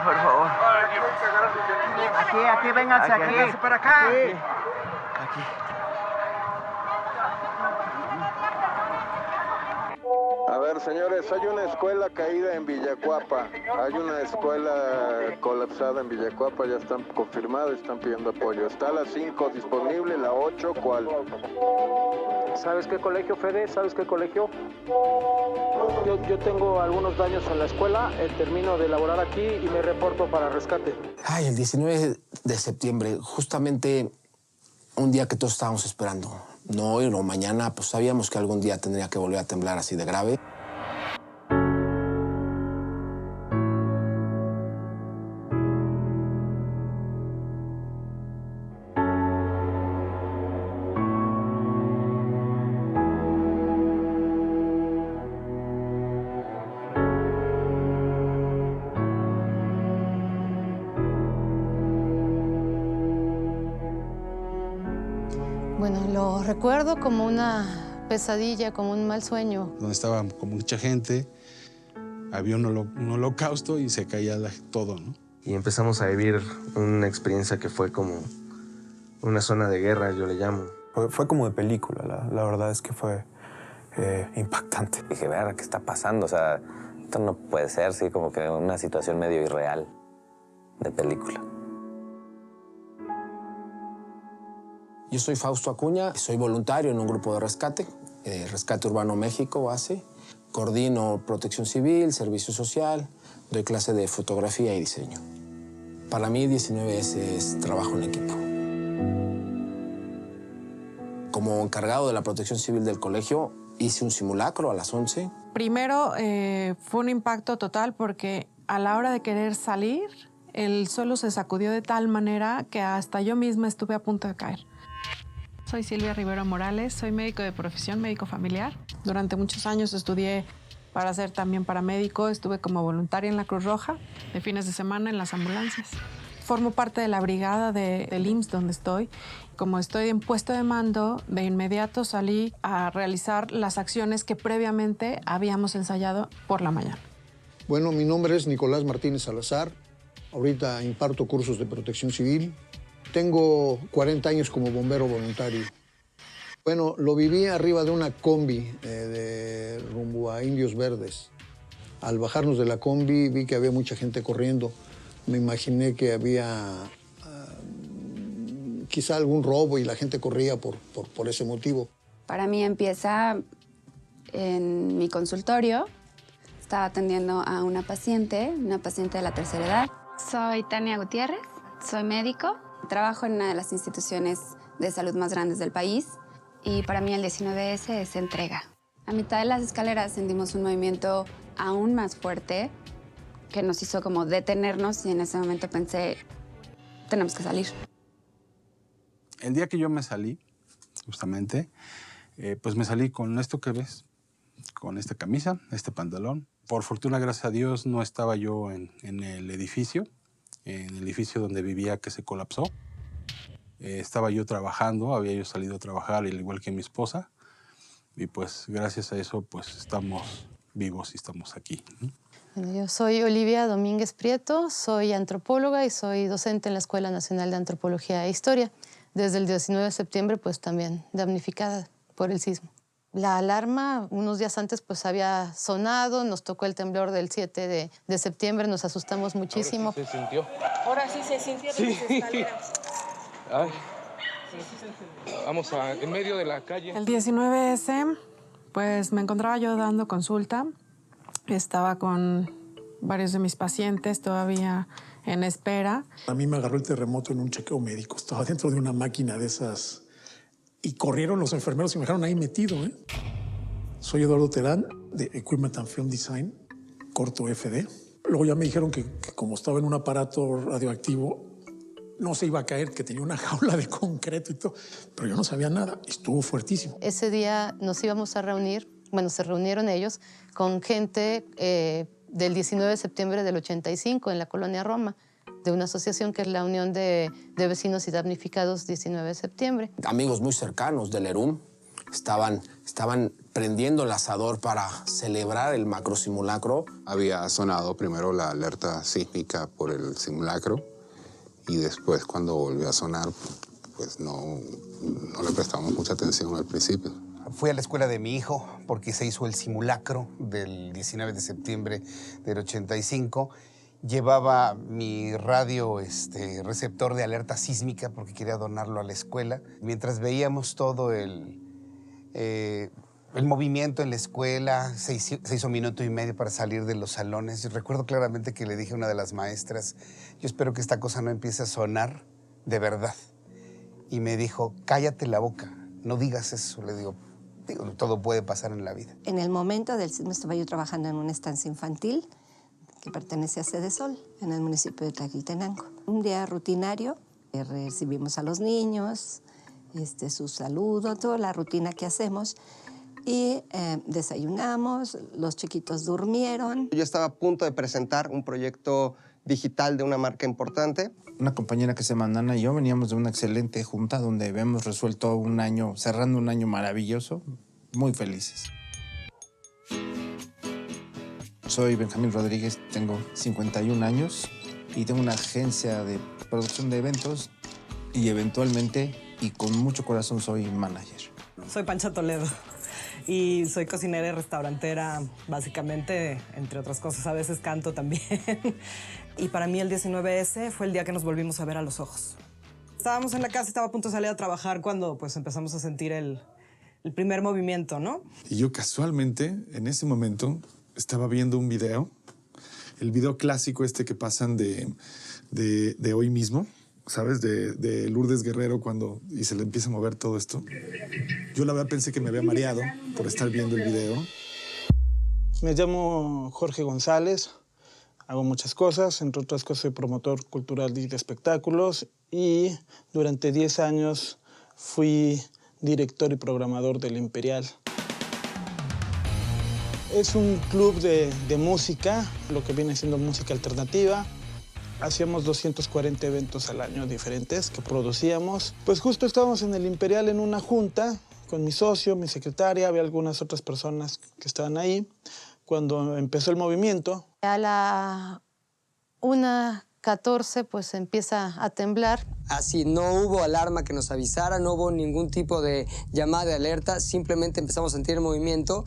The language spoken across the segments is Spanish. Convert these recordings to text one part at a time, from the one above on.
por favor. Aquí, vénganse aquí. Vénganse para acá. Aquí. A ver, señores, hay una escuela caída en Villacuapa. Hay una escuela colapsada en Villacuapa, ya están confirmadas, están pidiendo apoyo. Está la 5 disponible, la 8, ¿cuál? ¿Sabes qué colegio, Fede? ¿Sabes qué colegio? Yo tengo algunos daños en la escuela, termino de laborar aquí y me reporto para rescate. Ay, el 19 de septiembre, justamente un día que todos estábamos esperando. No hoy, no mañana, pues sabíamos que algún día tendría que volver a temblar así de grave. Bueno, lo recuerdo como una pesadilla, como un mal sueño. Donde estaba con mucha gente, había un holocausto y se caía todo, ¿no? Y empezamos a vivir una experiencia que fue como una zona de guerra, yo le llamo. Fue como de película, la verdad es que fue impactante. Dije, ver, ¿qué está pasando? O sea, esto no puede ser, sí, como que una situación medio irreal de película. Yo soy Fausto Acuña, soy voluntario en un grupo de rescate, Rescate Urbano México, base. Coordino protección civil, servicio social, doy clase de fotografía y diseño. Para mí, 19S es trabajo en equipo. Como encargado de la protección civil del colegio, hice un simulacro a las 11. Primero fue un impacto total porque a la hora de querer salir, el suelo se sacudió de tal manera que hasta yo misma estuve a punto de caer. Soy Silvia Rivero Morales, soy médico de profesión, médico familiar. Durante muchos años estudié para ser también paramédico, estuve como voluntaria en la Cruz Roja, de fines de semana en las ambulancias. Formo parte de la brigada del IMSS donde estoy. Como estoy en puesto de mando, de inmediato salí a realizar las acciones que previamente habíamos ensayado por la mañana. Bueno, mi nombre es Nicolás Martínez Salazar. Ahorita imparto cursos de protección civil. Tengo 40 años como bombero voluntario. Bueno, lo viví arriba de una combi de rumbo a Indios Verdes. Al bajarnos de la combi vi que había mucha gente corriendo. Me imaginé que había quizá algún robo y la gente corría por ese motivo. Para mí empieza en mi consultorio. Estaba atendiendo a una paciente de la tercera edad. Soy Tania Gutiérrez, soy médico. Trabajo en una de las instituciones de salud más grandes del país y para mí el 19S es entrega. A mitad de las escaleras sentimos un movimiento aún más fuerte que nos hizo como detenernos y en ese momento pensé, tenemos que salir. El día que yo me salí, justamente, pues me salí con esto que ves, con esta camisa, este pantalón. Por fortuna, gracias a Dios, no estaba yo en el edificio donde vivía que se colapsó. Estaba yo trabajando, había yo salido a trabajar, al igual que mi esposa, y pues gracias a eso pues estamos vivos y estamos aquí. Bueno, yo soy Olivia Domínguez Prieto, soy antropóloga y soy docente en la Escuela Nacional de Antropología e Historia. Desde el 19 de septiembre pues también damnificada por el sismo. La alarma unos días antes pues había sonado, nos tocó el temblor del 7 de septiembre, nos asustamos muchísimo. Ahora sí se sintió. Ahora sí se sintieron Sí. las escaleras. Ay. Vamos en medio de la calle. El 19S, pues me encontraba yo dando consulta. Estaba con varios de mis pacientes todavía en espera. A mí me agarró el terremoto en un chequeo médico. Estaba dentro de una máquina de esas y corrieron los enfermeros y me dejaron ahí metido. Soy Eduardo Terán, de Equipment and Film Design, corto FD. Luego ya me dijeron que como estaba en un aparato radioactivo, no se iba a caer, que tenía una jaula de concreto y todo, pero yo no sabía nada. Estuvo fuertísimo. Ese día nos íbamos a reunir, bueno, se reunieron ellos con gente del 19 de septiembre del 85 en la colonia Roma, de una asociación que es la Unión de Vecinos y Damnificados 19 de septiembre. Amigos muy cercanos del ERUM estaban prendiendo el asador para celebrar el macrosimulacro. Había sonado primero la alerta sísmica por el simulacro y después cuando volvió a sonar, pues no le prestamos mucha atención al principio. Fui a la escuela de mi hijo porque se hizo el simulacro del 19 de septiembre del 85. Llevaba mi radio receptor de alerta sísmica porque quería donarlo a la escuela. Mientras veíamos todo el movimiento en la escuela, se hizo 1 minuto y medio para salir de los salones. Yo recuerdo claramente que le dije a una de las maestras, yo espero que esta cosa no empiece a sonar de verdad. Y me dijo, cállate la boca, no digas eso. Le digo, todo puede pasar en la vida. En el momento del sismo estaba yo trabajando en una estancia infantil que pertenece a Sede Sol, en el municipio de Tlaquiltenango. Un día rutinario, recibimos a los niños, su saludo, toda la rutina que hacemos, y desayunamos, los chiquitos durmieron. Yo estaba a punto de presentar un proyecto digital de una marca importante. Una compañera que se llama Nana y yo veníamos de una excelente junta donde habíamos resuelto un año, cerrando un año maravilloso, muy felices. Soy Benjamín Rodríguez, tengo 51 años y tengo una agencia de producción de eventos y eventualmente y con mucho corazón soy manager. Soy Pancha Toledo y soy cocinera y restaurantera, básicamente, entre otras cosas. A veces canto también. Y para mí el 19S fue el día que nos volvimos a ver a los ojos. Estábamos en la casa, estaba a punto de salir a trabajar cuando pues empezamos a sentir el primer movimiento, ¿no? Y yo casualmente, en ese momento, estaba viendo un video, el video clásico que pasan de hoy mismo, ¿sabes? De Lourdes Guerrero y se le empieza a mover todo esto. Yo la verdad pensé que me había mareado por estar viendo el video. Me llamo Jorge González, hago muchas cosas, entre otras cosas soy promotor cultural y de espectáculos y durante 10 años fui director y programador del Imperial. Es un club de música, lo que viene siendo música alternativa. Hacíamos 240 eventos al año diferentes que producíamos. Pues justo estábamos en el Imperial en una junta con mi socio, mi secretaria, había algunas otras personas que estaban ahí. Cuando empezó el movimiento. A la 1:14 pues empieza a temblar. Así, no hubo alarma que nos avisara, no hubo ningún tipo de llamada de alerta, simplemente empezamos a sentir el movimiento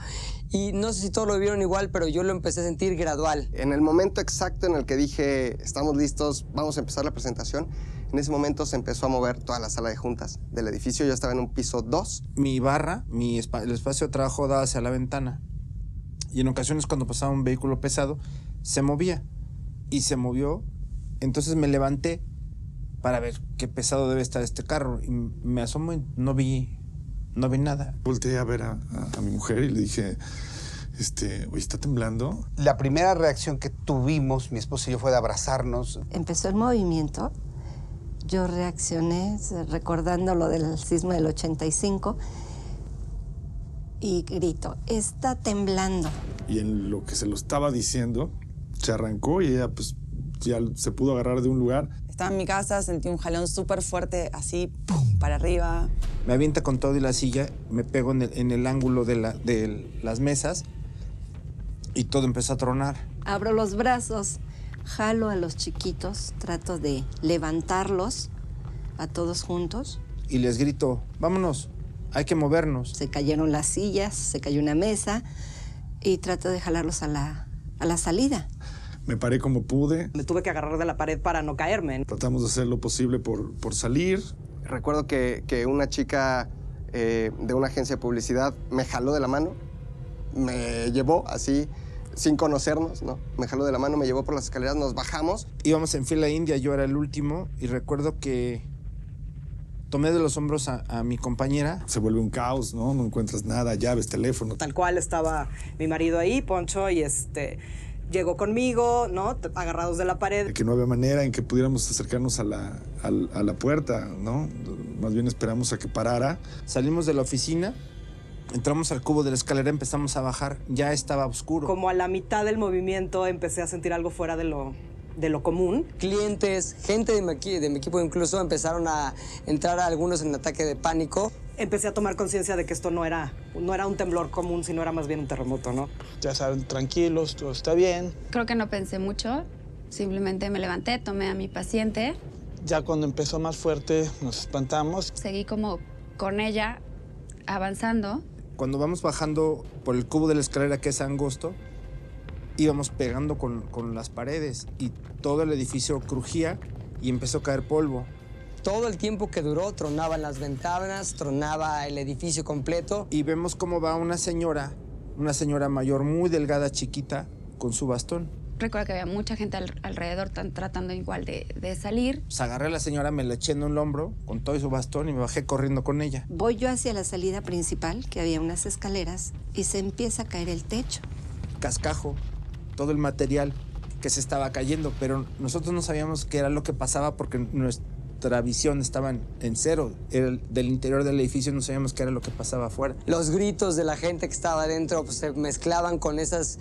y no sé si todos lo vieron igual, pero yo lo empecé a sentir gradual. En el momento exacto en el que dije, estamos listos, vamos a empezar la presentación, en ese momento se empezó a mover toda la sala de juntas del edificio, yo estaba en un piso 2. Mi barra, el espacio de trabajo daba hacia la ventana y en ocasiones cuando pasaba un vehículo pesado se movía y se movió, entonces me levanté para ver qué pesado debe estar este carro. Y me asomo y no vi nada. Volteé a ver a mi mujer y le dije, oye, ¿está temblando? La primera reacción que tuvimos, mi esposa y yo, fue de abrazarnos. Empezó el movimiento. Yo reaccioné recordando lo del sismo del 85 y grito, está temblando. Y en lo que se lo estaba diciendo, se arrancó y ella pues ya se pudo agarrar de un lugar. Estaba en mi casa, sentí un jalón súper fuerte, así, ¡pum!, para arriba. Me avienta con todo y la silla, me pego en el ángulo de las mesas y todo empezó a tronar. Abro los brazos, jalo a los chiquitos, trato de levantarlos a todos juntos. Y les grito, vámonos, hay que movernos. Se cayeron las sillas, se cayó una mesa y trato de jalarlos a la salida. Me paré como pude. Me tuve que agarrar de la pared para no caerme. Tratamos de hacer lo posible por salir. Recuerdo que una chica de una agencia de publicidad me jaló de la mano, me llevó así, sin conocernos, ¿no? Me jaló de la mano, me llevó por las escaleras, nos bajamos. Íbamos en fila india, yo era el último, y recuerdo que tomé de los hombros a mi compañera. Se vuelve un caos, ¿no? No encuentras nada, llaves, teléfono. Tal cual estaba mi marido ahí, Poncho, y llegó conmigo, ¿no? Agarrados de la pared. Que no había manera en que pudiéramos acercarnos a la puerta, ¿no? Más bien esperamos a que parara. Salimos de la oficina, entramos al cubo de la escalera, empezamos a bajar, ya estaba oscuro. Como a la mitad del movimiento empecé a sentir algo fuera de lo común. Clientes, gente de mi equipo incluso empezaron a entrar algunos en ataque de pánico. empecé a tomar conciencia de que esto no era un temblor común, sino era más bien un terremoto, ¿no? Ya saben, tranquilos, todo está bien. Creo que no pensé mucho, simplemente me levanté, tomé a mi paciente. Ya cuando empezó más fuerte nos espantamos. Seguí como con ella, avanzando. Cuando vamos bajando por el cubo de la escalera, que es angosto, íbamos pegando con las paredes y todo el edificio crujía y empezó a caer polvo. Todo el tiempo que duró, tronaban las ventanas, tronaba el edificio completo. Y vemos cómo va una señora mayor, muy delgada, chiquita, con su bastón. Recuerdo que había mucha gente alrededor tratando igual de salir. Pues agarré a la señora, me la eché en el hombro con todo su bastón y me bajé corriendo con ella. Voy yo hacia la salida principal, que había unas escaleras, y se empieza a caer el techo. Cascajo, todo el material que se estaba cayendo, pero nosotros no sabíamos qué era lo que pasaba porque nuestra visión estaba en cero. Del interior del edificio no sabíamos qué era lo que pasaba afuera. Los gritos de la gente que estaba adentro pues, se mezclaban con esos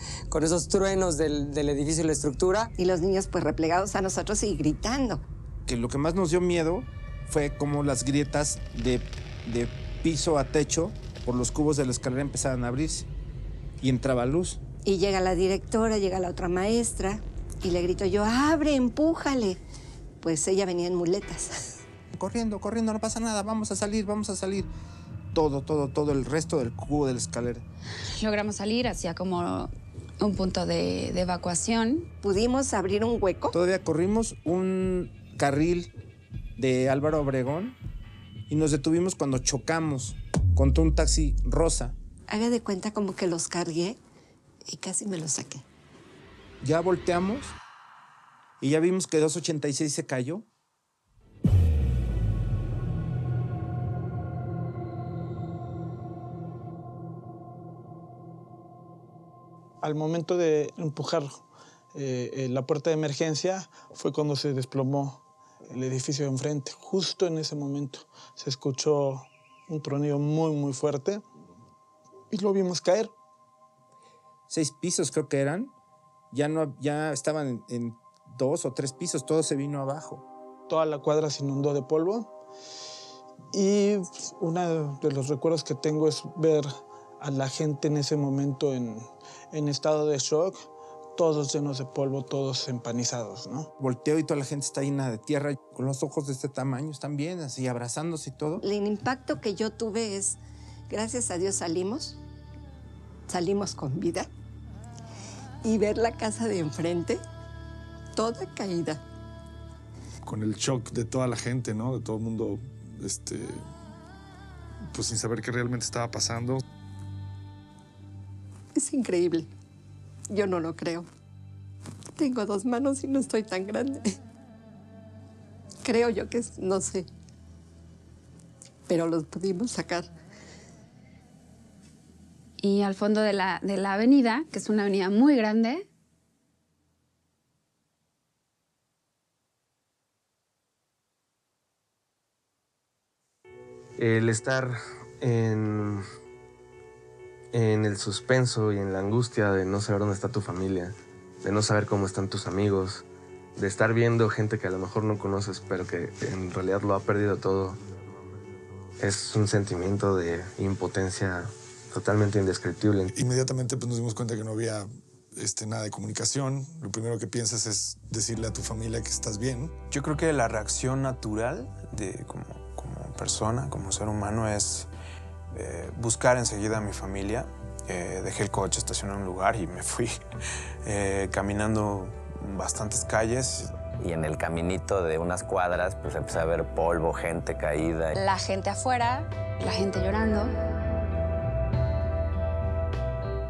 truenos del edificio y la estructura. Y los niños pues replegados a nosotros y gritando. Que lo que más nos dio miedo fue cómo las grietas de piso a techo por los cubos de la escalera empezaban a abrirse y entraba luz. Y llega la directora, llega la otra maestra y le grito yo, ¡abre, empújale! Pues ella venía en muletas. Corriendo, no pasa nada, vamos a salir. Todo el resto del cubo de la escalera. Logramos salir hacia como un punto de evacuación. ¿Pudimos abrir un hueco? Todavía corrimos un carril de Álvaro Obregón y nos detuvimos cuando chocamos contra un taxi rosa. Haga de cuenta como que los cargué y casi me los saqué. Ya volteamos y ya vimos que 286 se cayó. Al momento de empujar la puerta de emergencia fue cuando se desplomó el edificio de enfrente. Justo en ese momento se escuchó un tronido muy, muy fuerte y lo vimos caer. 6 pisos creo que eran. Ya estaban en 2 o 3 pisos, todo se vino abajo. Toda la cuadra se inundó de polvo y uno de los recuerdos que tengo es ver a la gente en ese momento en estado de shock, todos llenos de polvo, todos empanizados, ¿no? Volteo y toda la gente está llena de tierra, con los ojos de este tamaño, están bien, así abrazándose y todo. El impacto que yo tuve es, gracias a Dios salimos con vida, y ver la casa de enfrente toda caída. Con el shock de toda la gente, ¿no? De todo el mundo, pues sin saber qué realmente estaba pasando. Es increíble. Yo no lo creo. Tengo 2 manos y no estoy tan grande. Creo yo que no sé. Pero los pudimos sacar. Y al fondo de la avenida, que es una avenida muy grande, el estar en el suspenso y en la angustia de no saber dónde está tu familia, de no saber cómo están tus amigos, de estar viendo gente que a lo mejor no conoces, pero que en realidad lo ha perdido todo, es un sentimiento de impotencia totalmente indescriptible. Inmediatamente pues, nos dimos cuenta que no había nada de comunicación. Lo primero que piensas es decirle a tu familia que estás bien. Yo creo que la reacción natural como persona, como ser humano, es buscar enseguida a mi familia. Dejé el coche estacionado en un lugar y me fui caminando bastantes calles. Y en el caminito de unas cuadras pues empecé a ver polvo, gente caída. la gente afuera, la gente llorando.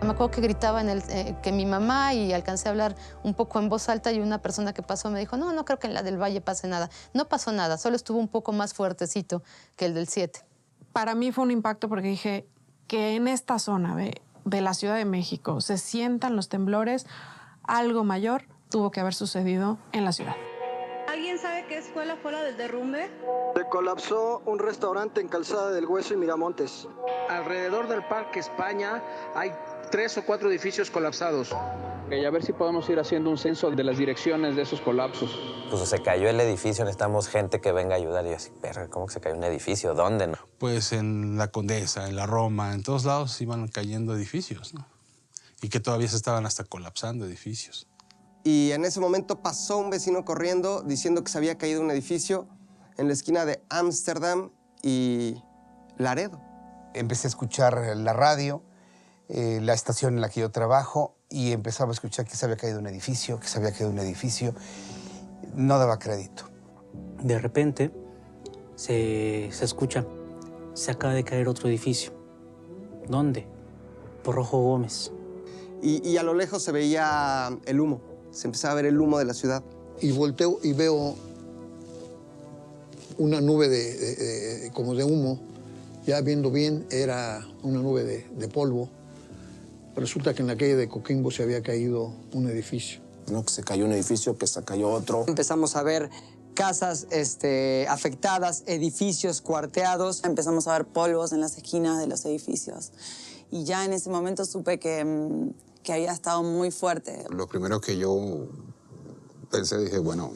Me acuerdo que gritaba que mi mamá, y alcancé a hablar un poco en voz alta, y una persona que pasó me dijo, no creo que en la del Valle pase nada. No pasó nada, solo estuvo un poco más fuertecito que el del 7. Para mí fue un impacto porque dije que en esta zona de la Ciudad de México se sientan los temblores, algo mayor tuvo que haber sucedido en la ciudad. ¿Alguien sabe qué escuela fue la del derrumbe? Se colapsó un restaurante en Calzada del Hueso y Miramontes. Alrededor del Parque España hay 3 o 4 edificios colapsados. Y a ver si podemos ir haciendo un censo de las direcciones de esos colapsos. Pues se cayó el edificio, necesitamos gente que venga a ayudar. Y yo así, verga, ¿cómo que se cayó un edificio? ¿Dónde? No? Pues en la Condesa, en la Roma, en todos lados iban cayendo edificios, ¿no? Y que todavía se estaban hasta colapsando edificios. Y en ese momento pasó un vecino corriendo diciendo que se había caído un edificio en la esquina de Ámsterdam y Laredo. Empecé a escuchar la radio, la estación en la que yo trabajo, y empezaba a escuchar que se había caído un edificio, que se había caído un edificio. No daba crédito. De repente se escucha, se acaba de caer otro edificio. ¿Dónde? Por Rojo Gómez. Y a lo lejos se veía el humo, se empezaba a ver el humo de la ciudad. Y volteo y veo una nube como de humo. Ya viendo bien, era una nube de polvo. Resulta que en la calle de Coquimbo se había caído un edificio. No, que se cayó un edificio, que se cayó otro. Empezamos a ver casas afectadas, edificios cuarteados. Empezamos a ver polvos en las esquinas de los edificios. Y ya en ese momento supe que había estado muy fuerte. Lo primero que yo pensé, dije, bueno,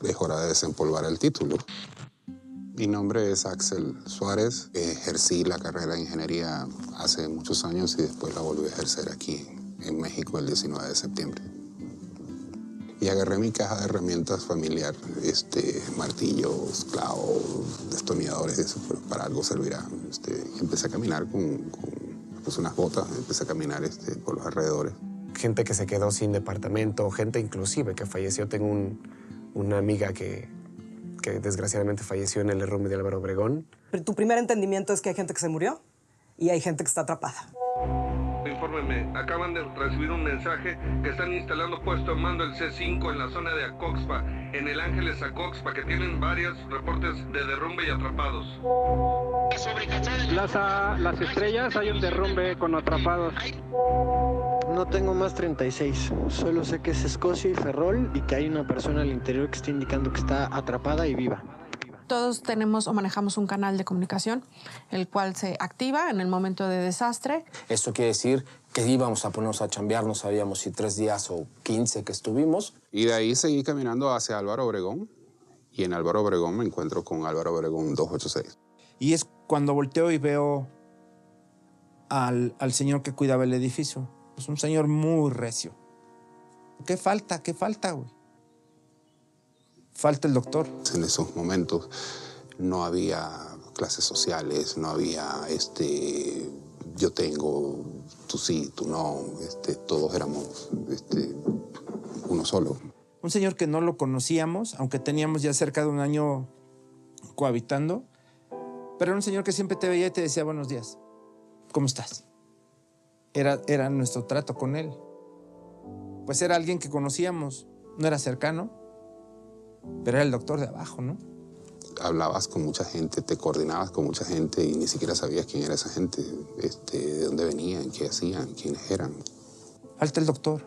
es hora de desempolvar el título. Mi nombre es Axel Suárez. Ejercí la carrera de ingeniería hace muchos años y después la volví a ejercer aquí en México el 19 de septiembre. Y agarré mi caja de herramientas familiar, martillos, clavos, destornilladores, eso para algo servirá. Empecé a caminar con unas botas, empecé a caminar por los alrededores. Gente que se quedó sin departamento, gente inclusive que falleció. Tengo una amiga que desgraciadamente falleció en el derrumbe de Álvaro Obregón. Pero tu primer entendimiento es que hay gente que se murió y hay gente que está atrapada. Infórmenme, acaban de recibir un mensaje que están instalando puesto en mando el C5 en la zona de Acoxpa, en el Ángeles Acoxpa, que tienen varios reportes de derrumbe y atrapados. Las Estrellas, hay un derrumbe con atrapados. No tengo más 36, solo sé que es Escocia y Ferrol y que hay una persona al interior que está indicando que está atrapada y viva. Todos tenemos o manejamos un canal de comunicación, el cual se activa en el momento de desastre. Eso quiere decir que íbamos a ponernos a chambear, no sabíamos si 3 días o 15 que estuvimos. Y de ahí seguí caminando hacia Álvaro Obregón, y en Álvaro Obregón me encuentro con Álvaro Obregón 286. Y es cuando volteo y veo al señor que cuidaba el edificio. Es un señor muy recio. ¿Qué falta? ¿Qué falta, güey? Falta el doctor. En esos momentos no había clases sociales, no había yo tengo, tú sí, tú no, todos éramos uno solo. Un señor que no lo conocíamos, aunque teníamos ya cerca de un año cohabitando, pero era un señor que siempre te veía y te decía buenos días, ¿cómo estás? Era nuestro trato con él. Pues era alguien que conocíamos, no era cercano, pero era el doctor de abajo, ¿no? Hablabas con mucha gente, te coordinabas con mucha gente y ni siquiera sabías quién era esa gente, de dónde venían, qué hacían, quiénes eran. Falta el doctor.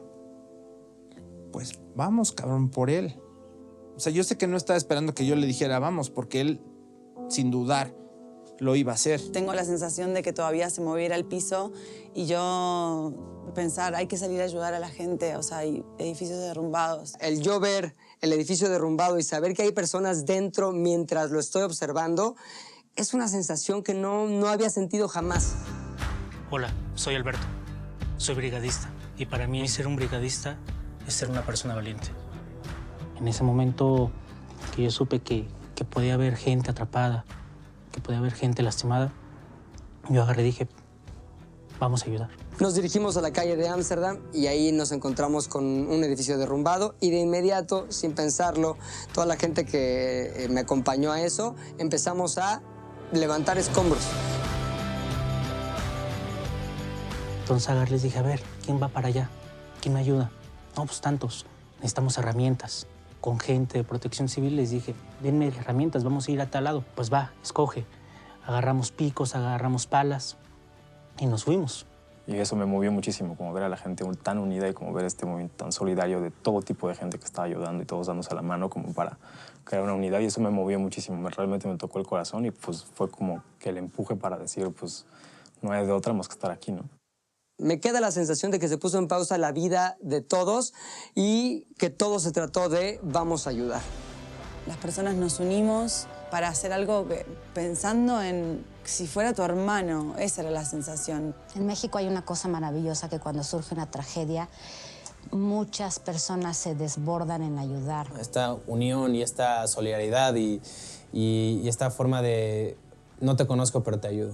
Pues vamos, cabrón, por él. O sea, yo sé que no estaba esperando que yo le dijera vamos, porque él, sin dudar, lo iba a hacer. Tengo la sensación de que todavía se moviera el piso y yo pensar, hay que salir a ayudar a la gente, o sea, hay edificios derrumbados. El yo ver el edificio derrumbado y saber que hay personas dentro mientras lo estoy observando, es una sensación que no había sentido jamás. Hola, soy Alberto. Soy brigadista. Y para mí ser un brigadista es ser una persona valiente. En ese momento que yo supe que podía haber gente atrapada, que podía haber gente lastimada, yo agarré y dije, vamos a ayudar. Nos dirigimos a la calle de Ámsterdam y ahí nos encontramos con un edificio derrumbado y de inmediato, sin pensarlo, toda la gente que me acompañó a eso, empezamos a levantar escombros. Entonces agarré y les dije, a ver, ¿quién va para allá? ¿Quién me ayuda? No, pues tantos. Necesitamos herramientas. Con gente de protección civil les dije, denme herramientas, vamos a ir a tal lado. Pues va, escoge. Agarramos picos, agarramos palas y nos fuimos. Y eso me movió muchísimo, como ver a la gente tan unida y como ver este movimiento tan solidario de todo tipo de gente que estaba ayudando y todos dándose la mano como para crear una unidad. Y eso me movió muchísimo, realmente me tocó el corazón y pues fue como que el empuje para decir, pues no hay de otra más que estar aquí, ¿no? Me queda la sensación de que se puso en pausa la vida de todos y que todo se trató de vamos a ayudar. Las personas nos unimos para hacer algo pensando en si fuera tu hermano. Esa era la sensación. En México hay una cosa maravillosa, que cuando surge una tragedia, muchas personas se desbordan en ayudar. Esta unión y esta solidaridad y esta forma de no te conozco pero te ayudo.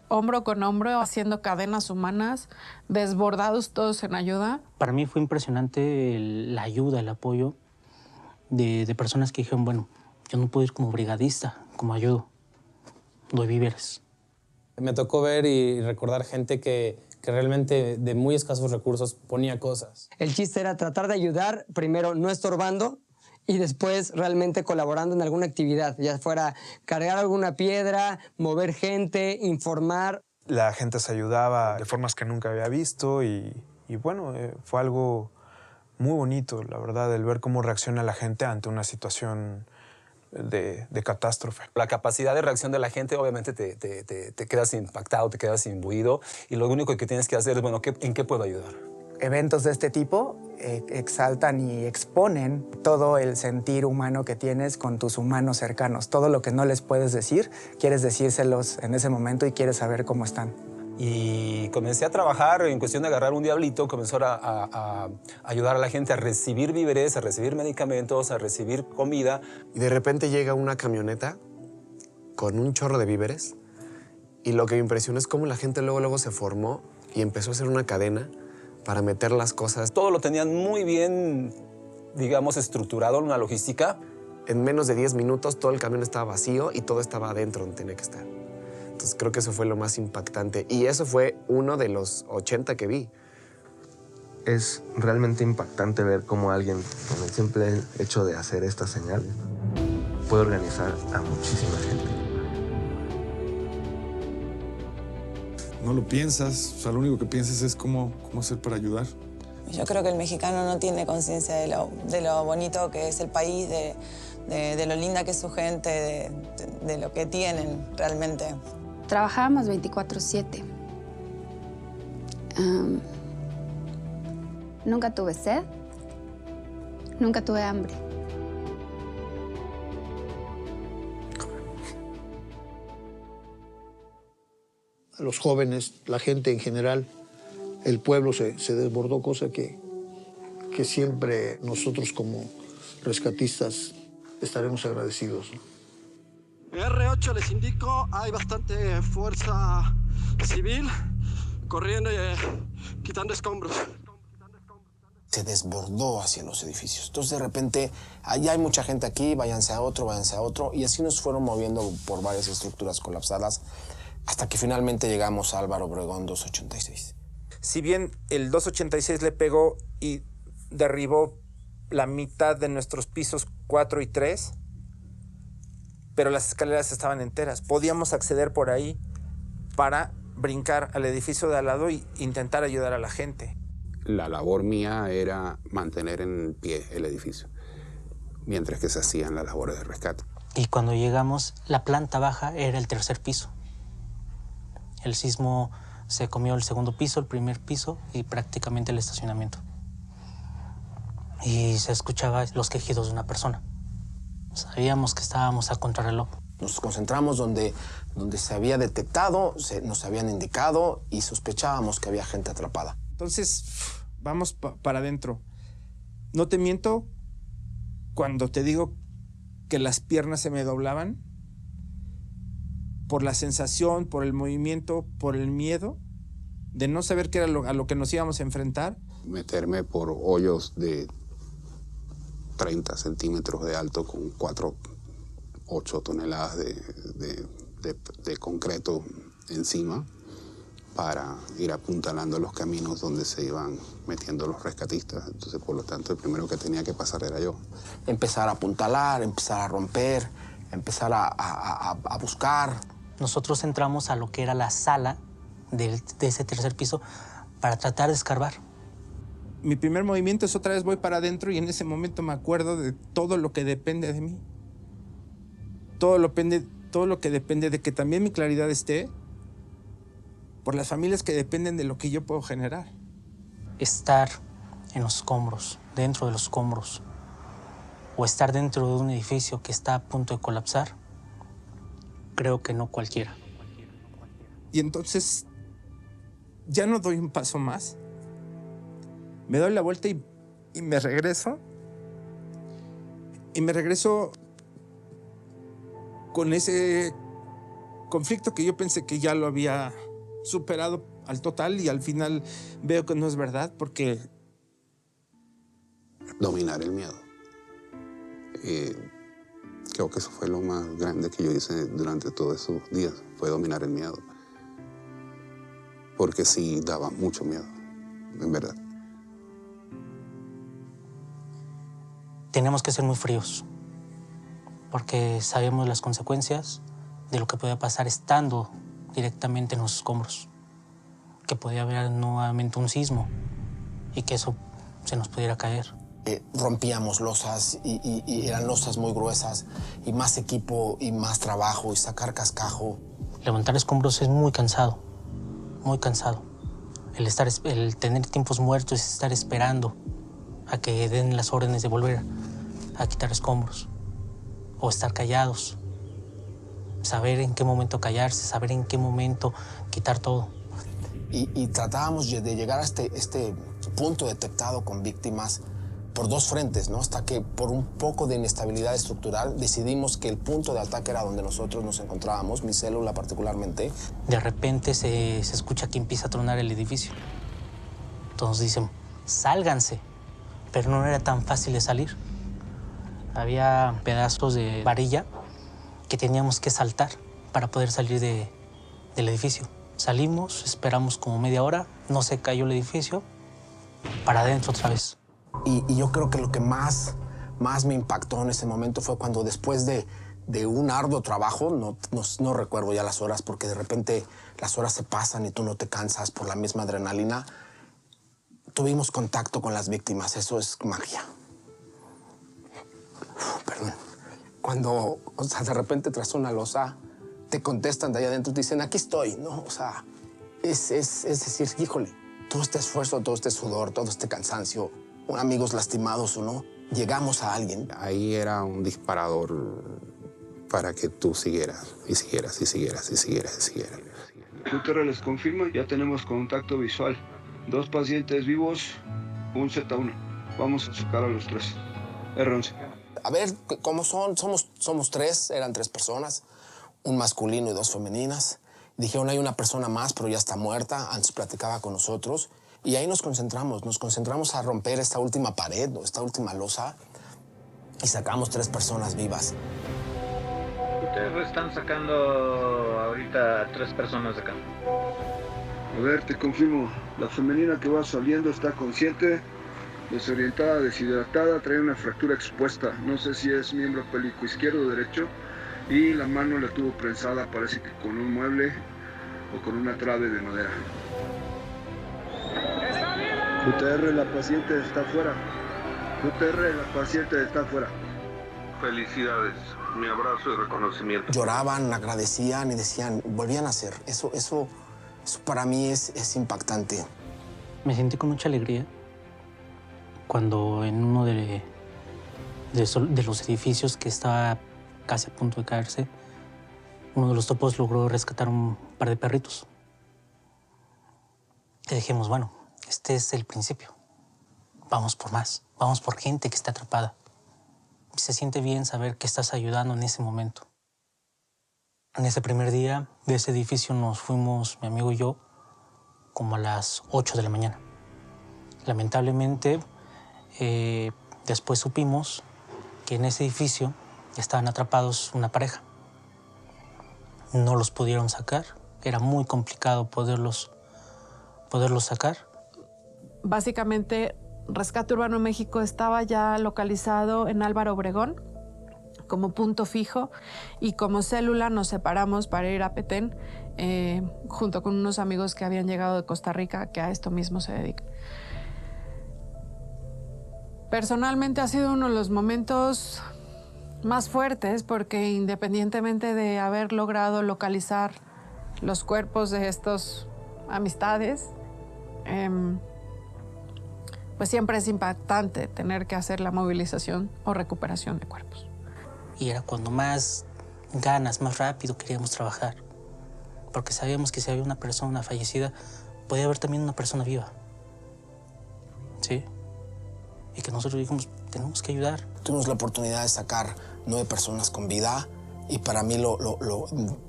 Hombro con hombro, haciendo cadenas humanas, desbordados todos en ayuda. Para mí fue impresionante la ayuda, el apoyo de personas que dijeron, bueno, yo no puedo ir como brigadista, como ayudo, doy víveres. Me tocó ver y recordar gente que realmente de muy escasos recursos ponía cosas. El chiste era tratar de ayudar, primero no estorbando y después realmente colaborando en alguna actividad, ya fuera cargar alguna piedra, mover gente, informar. La gente se ayudaba de formas que nunca había visto y bueno, fue algo muy bonito, la verdad, el ver cómo reacciona la gente ante una situación de catástrofe. La capacidad de reacción de la gente obviamente te quedas impactado, te quedas imbuido y lo único que tienes que hacer es, bueno, ¿en qué puedo ayudar? Eventos de este tipo exaltan y exponen todo el sentir humano que tienes con tus humanos cercanos. Todo lo que no les puedes decir, quieres decírselos en ese momento y quieres saber cómo están. Y comencé a trabajar en cuestión de agarrar un diablito, comenzó a ayudar a la gente a recibir víveres, a recibir medicamentos, a recibir comida. Y de repente llega una camioneta con un chorro de víveres y lo que me impresionó es cómo la gente luego se formó y empezó a hacer una cadena para meter las cosas. Todo lo tenían muy bien, digamos, estructurado en una logística. En menos de 10 minutos todo el camión estaba vacío y todo estaba adentro donde tenía que estar. Entonces creo que eso fue lo más impactante. Y eso fue uno de los 80 que vi. Es realmente impactante ver cómo alguien, con el simple hecho de hacer esta señal, puede organizar a muchísima gente. No lo piensas, o sea, lo único que piensas es cómo hacer para ayudar. Yo creo que el mexicano no tiene conciencia de lo bonito que es el país, de lo linda que es su gente, de lo que tienen realmente. Trabajábamos 24/7. Nunca tuve sed, nunca tuve hambre. Los jóvenes, la gente en general, el pueblo se desbordó, cosa que siempre nosotros como rescatistas estaremos agradecidos, ¿no? R8 les indico, hay bastante fuerza civil corriendo y quitando escombros. Se desbordó hacia los edificios. Entonces, de repente, allá hay mucha gente aquí, váyanse a otro, y así nos fueron moviendo por varias estructuras colapsadas hasta que finalmente llegamos a Álvaro Obregón 286. Si bien el 286 le pegó y derribó la mitad de nuestros pisos 4 y 3, pero las escaleras estaban enteras. Podíamos acceder por ahí para brincar al edificio de al lado e intentar ayudar a la gente. La labor mía era mantener en pie el edificio, mientras que se hacían las labores de rescate. Y cuando llegamos, la planta baja era el tercer piso. El sismo se comió el segundo piso, el primer piso y prácticamente el estacionamiento. Y se escuchaba los quejidos de una persona. Sabíamos que estábamos a contrarreloj. Nos concentramos donde se había detectado, nos habían indicado y sospechábamos que había gente atrapada. Entonces, vamos para adentro. No te miento cuando te digo que las piernas se me doblaban por la sensación, por el movimiento, por el miedo de no saber qué era a lo que nos íbamos a enfrentar. Meterme por hoyos de 30 centímetros de alto con 8 toneladas de concreto encima para ir apuntalando los caminos donde se iban metiendo los rescatistas. Entonces, por lo tanto, el primero que tenía que pasar era yo. Empezar a apuntalar, empezar a romper, empezar a buscar. Nosotros entramos a lo que era la sala de ese tercer piso para tratar de escarbar. Mi primer movimiento es otra vez voy para adentro y en ese momento me acuerdo de todo lo que depende de mí. Todo lo que depende de que también mi claridad esté por las familias que dependen de lo que yo puedo generar. Estar en los escombros, dentro de los escombros, o estar dentro de un edificio que está a punto de colapsar, creo que no cualquiera. Y entonces ya no doy un paso más. Me doy la vuelta y me regreso. Y me regreso con ese conflicto que yo pensé que ya lo había superado al total, y al final veo que no es verdad, porque... Dominar el miedo. Creo que eso fue lo más grande que yo hice durante todos esos días, fue dominar el miedo. Porque sí daba mucho miedo, en verdad. Tenemos que ser muy fríos, porque sabemos las consecuencias de lo que podía pasar estando directamente en los escombros. Que podía haber nuevamente un sismo y que eso se nos pudiera caer. Rompíamos losas y eran losas muy gruesas, y más equipo y más trabajo y sacar cascajo. Levantar escombros es muy cansado, muy cansado. El tener tiempos muertos y estar esperando a que den las órdenes de volver a quitar escombros, o estar callados, saber en qué momento callarse, saber en qué momento quitar todo. Y tratábamos de llegar a este punto detectado con víctimas por dos frentes, ¿no? Hasta que por un poco de inestabilidad estructural decidimos que el punto de ataque era donde nosotros nos encontrábamos, mi célula particularmente. De repente se escucha que empieza a tronar el edificio. Todos dicen, sálganse, pero no era tan fácil de salir. Había pedazos de varilla que teníamos que saltar para poder salir del edificio. Salimos, esperamos como media hora, no se cayó el edificio, para adentro otra vez. Y yo creo que lo que más me impactó en ese momento fue cuando, después de un arduo trabajo, no recuerdo ya las horas, porque de repente las horas se pasan y tú no te cansas por la misma adrenalina, tuvimos contacto con las víctimas. Eso es magia. Perdón. Cuando, o sea, de repente tras una losa, te contestan de allá adentro, te dicen, aquí estoy, ¿no? O sea, es decir, híjole, todo este esfuerzo, todo este sudor, todo este cansancio, amigos lastimados o no, llegamos a alguien. Ahí era un disparador para que tú siguieras, y siguieras, y siguieras, y siguieras, y siguieras. Gutiérrez, les confirmo, ya tenemos contacto visual. 2 pacientes vivos, un Z1. Vamos a sacar a los 3. R11. A ver, ¿cómo son? Somos 3, eran 3 personas, un masculino y 2 femeninas. Dijeron, hay una persona más, pero ya está muerta. Antes platicaba con nosotros. Y ahí nos concentramos a romper esta última pared, ¿no? Esta última losa, y sacamos 3 personas vivas. Ustedes están sacando ahorita 3 personas de acá. A ver, te confirmo, la femenina que va saliendo está consciente, desorientada, deshidratada, trae una fractura expuesta. No sé si es miembro pélvico izquierdo o derecho, y la mano la tuvo prensada, parece que con un mueble o con una trave de madera. QTR, la paciente está afuera. QTR, la paciente está afuera. Felicidades, mi abrazo y reconocimiento. Lloraban, agradecían y decían, volvían a hacer. Eso para mí es impactante. Me sentí con mucha alegría cuando en uno de los edificios que estaba casi a punto de caerse, uno de los topos logró rescatar un par de perritos. Y dijimos, bueno, este es el principio. Vamos por más. Vamos por gente que está atrapada. Y se siente bien saber que estás ayudando en ese momento. En ese primer día de ese edificio nos fuimos, mi amigo y yo, como a las 8 de la mañana. Lamentablemente, después supimos que en ese edificio estaban atrapados una pareja. No los pudieron sacar. Era muy complicado poderlos sacar. Básicamente, Rescate Urbano México estaba ya localizado en Álvaro Obregón como punto fijo, y como célula nos separamos para ir a Petén junto con unos amigos que habían llegado de Costa Rica, que a esto mismo se dedican. Personalmente ha sido uno de los momentos más fuertes, porque independientemente de haber logrado localizar los cuerpos de estos amistades, pues siempre es impactante tener que hacer la movilización o recuperación de cuerpos. Y era cuando más ganas, más rápido queríamos trabajar. Porque sabíamos que si había una persona fallecida, podía haber también una persona viva. ¿Sí? Y que nosotros dijimos, tenemos que ayudar. Tuvimos la oportunidad de sacar 9 personas con vida y para mí,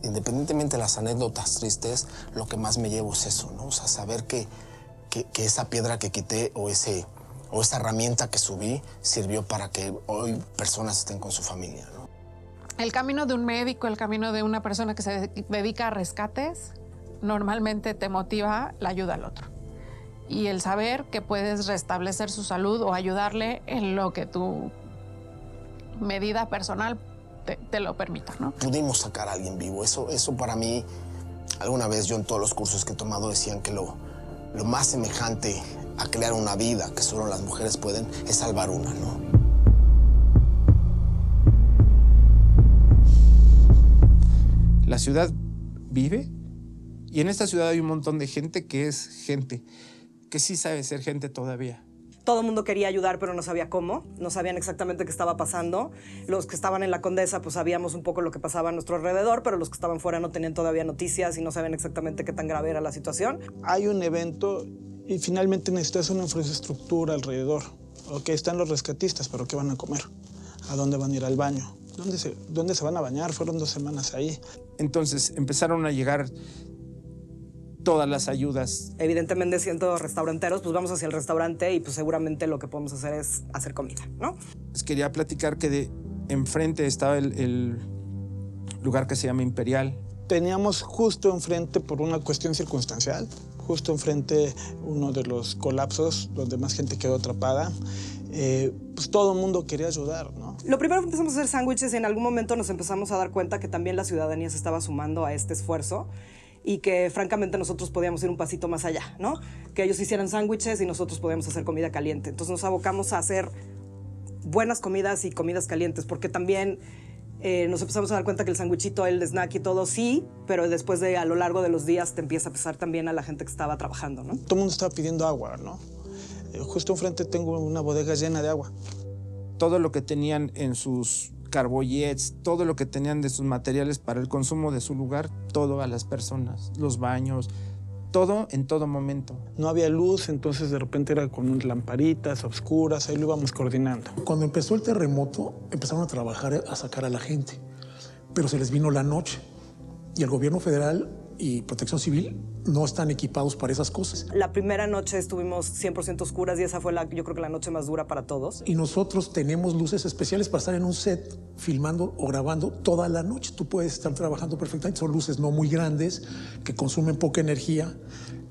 independientemente de las anécdotas tristes, lo que más me llevo es eso, ¿no? O sea, saber que esa piedra que quité o esa herramienta que subí sirvió para que hoy personas estén con su familia, ¿no? El camino de un médico, el camino de una persona que se dedica a rescates, normalmente te motiva la ayuda al otro. Y el saber que puedes restablecer su salud o ayudarle en lo que tu medida personal te lo permita, ¿no? Pudimos sacar a alguien vivo. Eso para mí, alguna vez yo en todos los cursos que he tomado decían que lo más semejante a crear una vida que solo las mujeres pueden es salvar una, ¿no? La ciudad vive y en esta ciudad hay un montón de gente que es gente, que sí sabe ser gente todavía. Todo el mundo quería ayudar, pero no sabía cómo. No sabían exactamente qué estaba pasando. Los que estaban en la Condesa, pues sabíamos un poco lo que pasaba a nuestro alrededor, pero los que estaban fuera no tenían todavía noticias y no sabían exactamente qué tan grave era la situación. Hay un evento y finalmente necesitas una infraestructura alrededor. Ok, están los rescatistas, pero ¿qué van a comer? ¿A dónde van a ir al baño? ¿Dónde se van a bañar? Fueron 2 semanas ahí. Entonces empezaron a llegar todas las ayudas. Evidentemente, siendo restauranteros, pues vamos hacia el restaurante y pues seguramente lo que podemos hacer es hacer comida, ¿no? Les quería platicar que enfrente estaba el lugar que se llama Imperial. Teníamos justo enfrente, por una cuestión circunstancial, justo enfrente uno de los colapsos donde más gente quedó atrapada. Pues todo el mundo quería ayudar, ¿no? Lo primero que empezamos a hacer sándwiches y en algún momento nos empezamos a dar cuenta que también la ciudadanía se estaba sumando a este esfuerzo y que francamente nosotros podíamos ir un pasito más allá, ¿no? Que ellos hicieran sándwiches y nosotros podíamos hacer comida caliente. Entonces nos abocamos a hacer buenas comidas y comidas calientes, porque también nos empezamos a dar cuenta que el sándwichito, el snack y todo sí, pero después a lo largo de los días te empieza a pesar también a la gente que estaba trabajando, ¿no? Todo el mundo estaba pidiendo agua, ¿no? Justo enfrente tengo una bodega llena de agua. Todo lo que tenían en sus carboyets, todo lo que tenían de sus materiales para el consumo de su lugar, todo a las personas, los baños, todo en todo momento. No había luz, entonces de repente era con lamparitas oscuras, ahí lo íbamos coordinando. Cuando empezó el terremoto, empezaron a trabajar a sacar a la gente, pero se les vino la noche y el gobierno federal y Protección Civil no están equipados para esas cosas. La primera noche estuvimos 100% oscuras y esa fue yo creo que la noche más dura para todos. Y nosotros tenemos luces especiales para estar en un set filmando o grabando toda la noche. Tú puedes estar trabajando perfectamente. Son luces no muy grandes, que consumen poca energía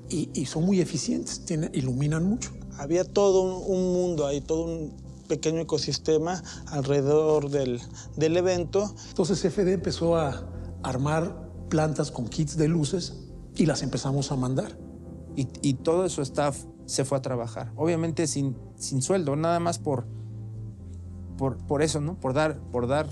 y son muy eficientes, iluminan mucho. Había todo un mundo ahí, todo un pequeño ecosistema alrededor del evento. Entonces FD empezó a armar plantas con kits de luces y las empezamos a mandar. Y todo su staff se fue a trabajar. Obviamente sin sueldo, nada más por eso, ¿no? Por dar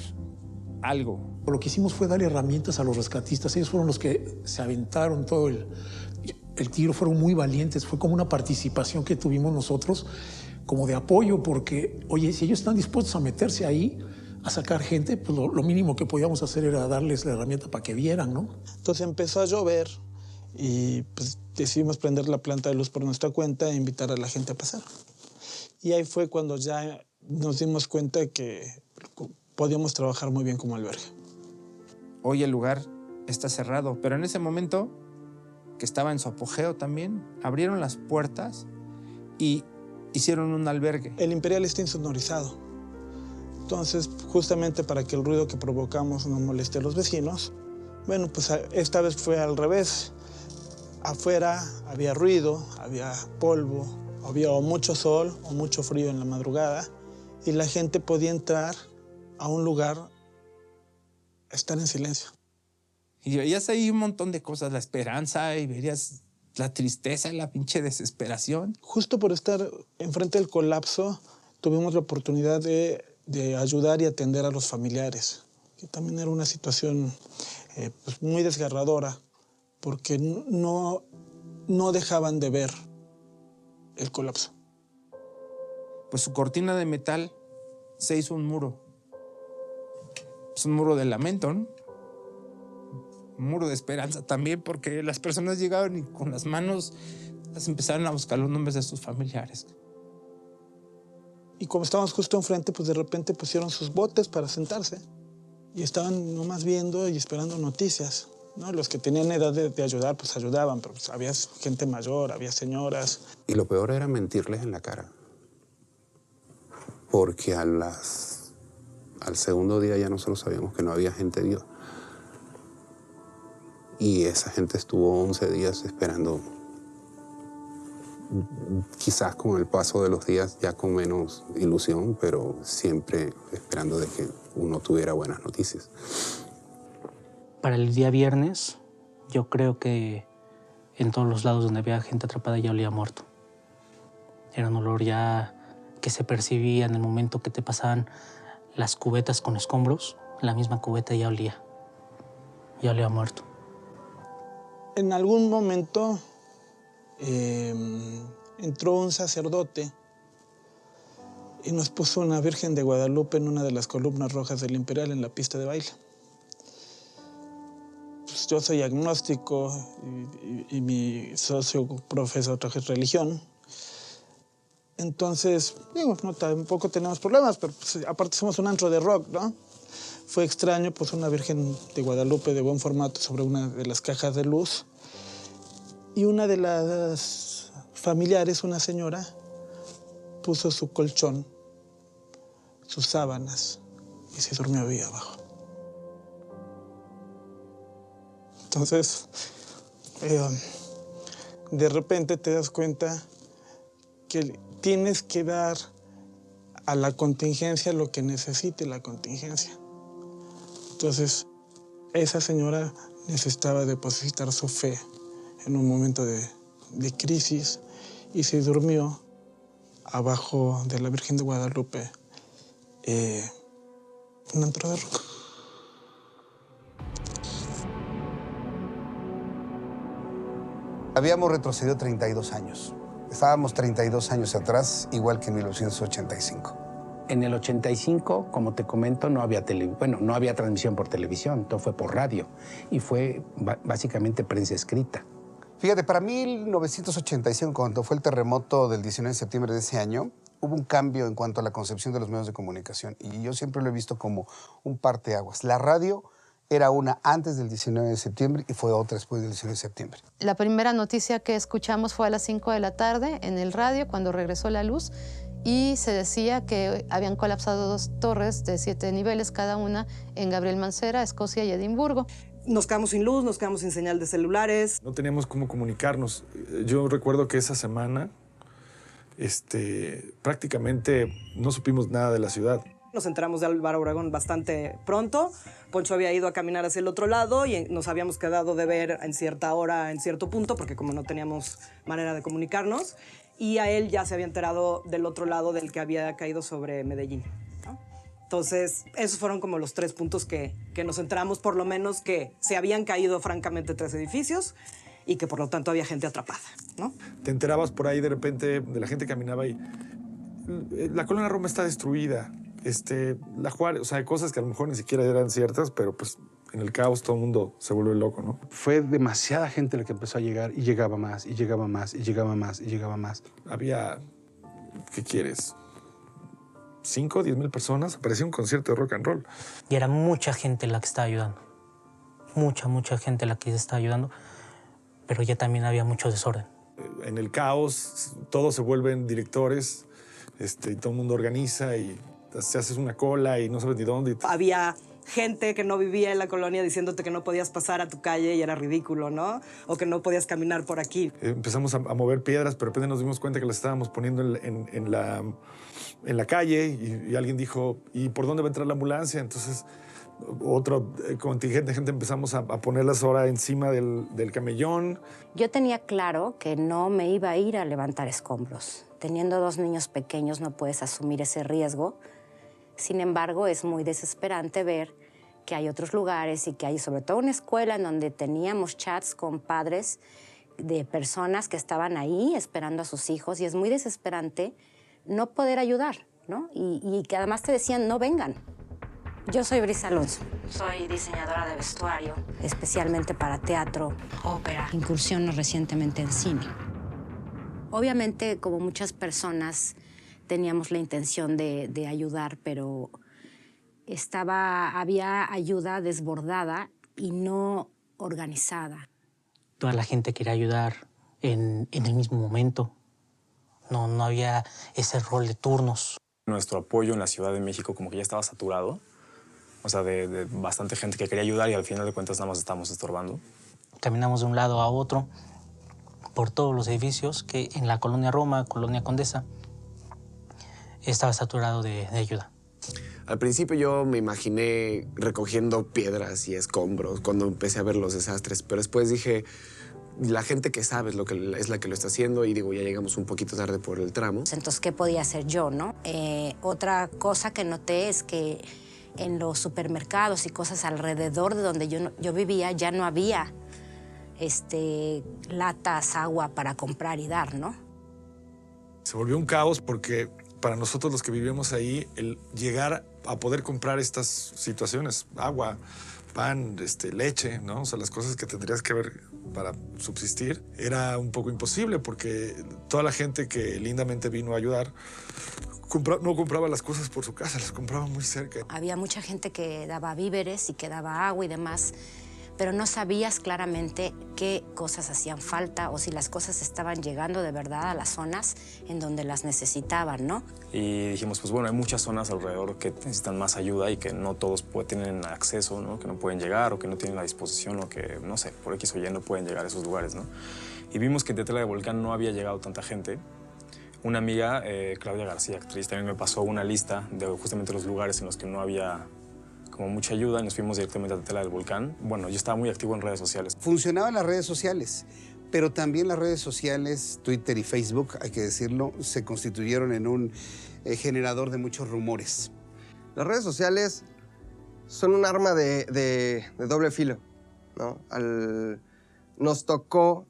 algo. Lo que hicimos fue darle herramientas a los rescatistas. Ellos fueron los que se aventaron todo el tiro, fueron muy valientes. Fue como una participación que tuvimos nosotros como de apoyo, porque, oye, si ellos están dispuestos a meterse ahí, a sacar gente, pues lo mínimo que podíamos hacer era darles la herramienta para que vieran, ¿no? Entonces empezó a llover y pues decidimos prender la planta de luz por nuestra cuenta e invitar a la gente a pasar. Y ahí fue cuando ya nos dimos cuenta que podíamos trabajar muy bien como albergue. Hoy el lugar está cerrado, pero en ese momento, que estaba en su apogeo también, abrieron las puertas y hicieron un albergue. El Imperial está insonorizado. Entonces, justamente para que el ruido que provocamos no moleste a los vecinos, bueno, pues esta vez fue al revés. Afuera había ruido, había polvo, había o mucho sol o mucho frío en la madrugada y la gente podía entrar a un lugar a estar en silencio. Y veías ahí un montón de cosas, la esperanza y verías la tristeza, la pinche desesperación. Justo por estar enfrente del colapso, tuvimos la oportunidad de ayudar y atender a los familiares, que también era una situación pues muy desgarradora, porque no no dejaban de ver el colapso. Pues su cortina de metal se hizo un muro. Es un muro de lamento, ¿no? Un muro de esperanza también, porque las personas llegaron y con las manos las empezaron a buscar los nombres de sus familiares. Y como estábamos justo enfrente, pues de repente pusieron sus botes para sentarse y estaban nomás viendo y esperando noticias, ¿no? Los que tenían edad de ayudar, pues ayudaban, pero pues había gente mayor, había señoras. Y lo peor era mentirles en la cara. Porque al segundo día ya nosotros sabíamos que no había gente viva. Y esa gente estuvo 11 días esperando, quizás con el paso de los días ya con menos ilusión, pero siempre esperando de que uno tuviera buenas noticias. Para el día viernes, yo creo que en todos los lados donde había gente atrapada ya olía muerto. Era un olor ya que se percibía en el momento que te pasaban las cubetas con escombros. La misma cubeta ya olía muerto. En algún momento entró un sacerdote y nos puso una Virgen de Guadalupe en una de las columnas rojas del Imperial en la pista de baile. Pues yo soy agnóstico y mi socio profesa otra religión. Entonces, digo, no, tampoco tenemos problemas, pero pues, aparte somos un antro de rock, ¿no? Fue extraño, pues una Virgen de Guadalupe de buen formato sobre una de las cajas de luz. Y una de las familiares, una señora, puso su colchón, sus sábanas, y se durmió ahí abajo. Entonces, de repente te das cuenta que tienes que dar a la contingencia lo que necesite la contingencia. Entonces, esa señora necesitaba depositar su fe en un momento de crisis y se durmió abajo de la Virgen de Guadalupe, un antro de rock. Habíamos retrocedido 32 años. Estábamos 32 años atrás, igual que en 1985. En el 85, como te comento, no había no había transmisión por televisión, todo fue por radio y fue básicamente prensa escrita. Fíjate, para 1985, cuando fue el terremoto del 19 de septiembre de ese año, hubo un cambio en cuanto a la concepción de los medios de comunicación y yo siempre lo he visto como un parteaguas. La radio era una antes del 19 de septiembre y fue otra después del 19 de septiembre. La primera noticia que escuchamos fue a las 5 de la tarde en el radio, cuando regresó la luz, y se decía que habían colapsado 2 torres de 7 niveles cada una en Gabriel Mancera, Escocia y Edimburgo. Nos quedamos sin luz, nos quedamos sin señal de celulares. No teníamos cómo comunicarnos. Yo recuerdo que esa semana prácticamente no supimos nada de la ciudad. Nos enteramos de Álvaro Obregón bastante pronto. Poncho había ido a caminar hacia el otro lado y nos habíamos quedado de ver en cierta hora, en cierto punto, porque como no teníamos manera de comunicarnos, y a él ya se había enterado del otro lado del que había caído sobre Medellín, ¿no? Entonces, esos fueron como los 3 puntos que nos enteramos, por lo menos que se habían caído francamente 3 edificios y que por lo tanto había gente atrapada, ¿no? Te enterabas por ahí de repente de la gente que caminaba y la colonia Roma está destruida. La Juárez, o sea, hay cosas que a lo mejor ni siquiera eran ciertas, pero pues en el caos todo el mundo se vuelve loco, ¿no? Fue demasiada gente la que empezó a llegar y llegaba más, y llegaba más, y llegaba más, y llegaba más. Había, ¿qué quieres? 5 o 10 mil personas. Parecía un concierto de rock and roll. Y era mucha gente la que estaba ayudando. Mucha gente la que estaba ayudando, pero ya también había mucho desorden. En el caos todos se vuelven directores, y todo el mundo organiza y se haces una cola y no sabes ni dónde. Había gente que no vivía en la colonia diciéndote que no podías pasar a tu calle y era ridículo, ¿no? O que no podías caminar por aquí. Empezamos a mover piedras, pero de repente nos dimos cuenta que las estábamos poniendo en la calle y alguien dijo, ¿y por dónde va a entrar la ambulancia? Entonces, otro contingente de gente empezamos a ponerlas ahora encima del camellón. Yo tenía claro que no me iba a ir a levantar escombros. Teniendo 2 niños pequeños no puedes asumir ese riesgo. Sin embargo, es muy desesperante ver que hay otros lugares y que hay sobre todo una escuela en donde teníamos chats con padres de personas que estaban ahí esperando a sus hijos y es muy desesperante no poder ayudar, ¿no? Y que además te decían, no vengan. Yo soy Brisa Alonso. Soy diseñadora de vestuario, especialmente para teatro, ópera. Incursiono recientemente en cine. Obviamente, como muchas personas, teníamos la intención de ayudar, pero había ayuda desbordada y no organizada. Toda la gente quería ayudar en el mismo momento. No había ese rol de turnos. Nuestro apoyo en la Ciudad de México como que ya estaba saturado. O sea, de bastante gente que quería ayudar y al final de cuentas nada más estábamos estorbando. Caminamos de un lado a otro por todos los edificios que en la Colonia Roma, Colonia Condesa, estaba saturado de ayuda. Al principio yo me imaginé recogiendo piedras y escombros cuando empecé a ver los desastres, pero después dije, la gente que sabe es la que lo está haciendo y digo, ya llegamos un poquito tarde por el tramo. Entonces, ¿qué podía hacer yo, no? Otra cosa que noté es que en los supermercados y cosas alrededor de donde yo vivía ya no había latas, agua para comprar y dar, ¿no? Se volvió un caos porque para nosotros los que vivimos ahí, el llegar a poder comprar estas situaciones, agua, pan, leche, ¿no? O sea, las cosas que tendrías que ver para subsistir, era un poco imposible porque toda la gente que lindamente vino a ayudar no compraba las cosas por su casa, las compraba muy cerca. Había mucha gente que daba víveres y que daba agua y demás, pero no sabías claramente qué cosas hacían falta o si las cosas estaban llegando de verdad a las zonas en donde las necesitaban, ¿no? Y dijimos, pues bueno, hay muchas zonas alrededor que necesitan más ayuda y que no todos tienen acceso, ¿no? Que no pueden llegar o que no tienen la disposición o que, no sé, por X o Y no pueden llegar a esos lugares, ¿no? Y vimos que en Tetela de Volcán no había llegado tanta gente. Una amiga, Claudia García, actriz, también me pasó una lista de justamente los lugares en los que no había como mucha ayuda y nos fuimos directamente a Tetela del Volcán. Bueno, yo estaba muy activo en redes sociales. Funcionaban las redes sociales, pero también las redes sociales, Twitter y Facebook, hay que decirlo, se constituyeron en un generador de muchos rumores. Las redes sociales son un arma de doble filo, ¿no? Nos tocó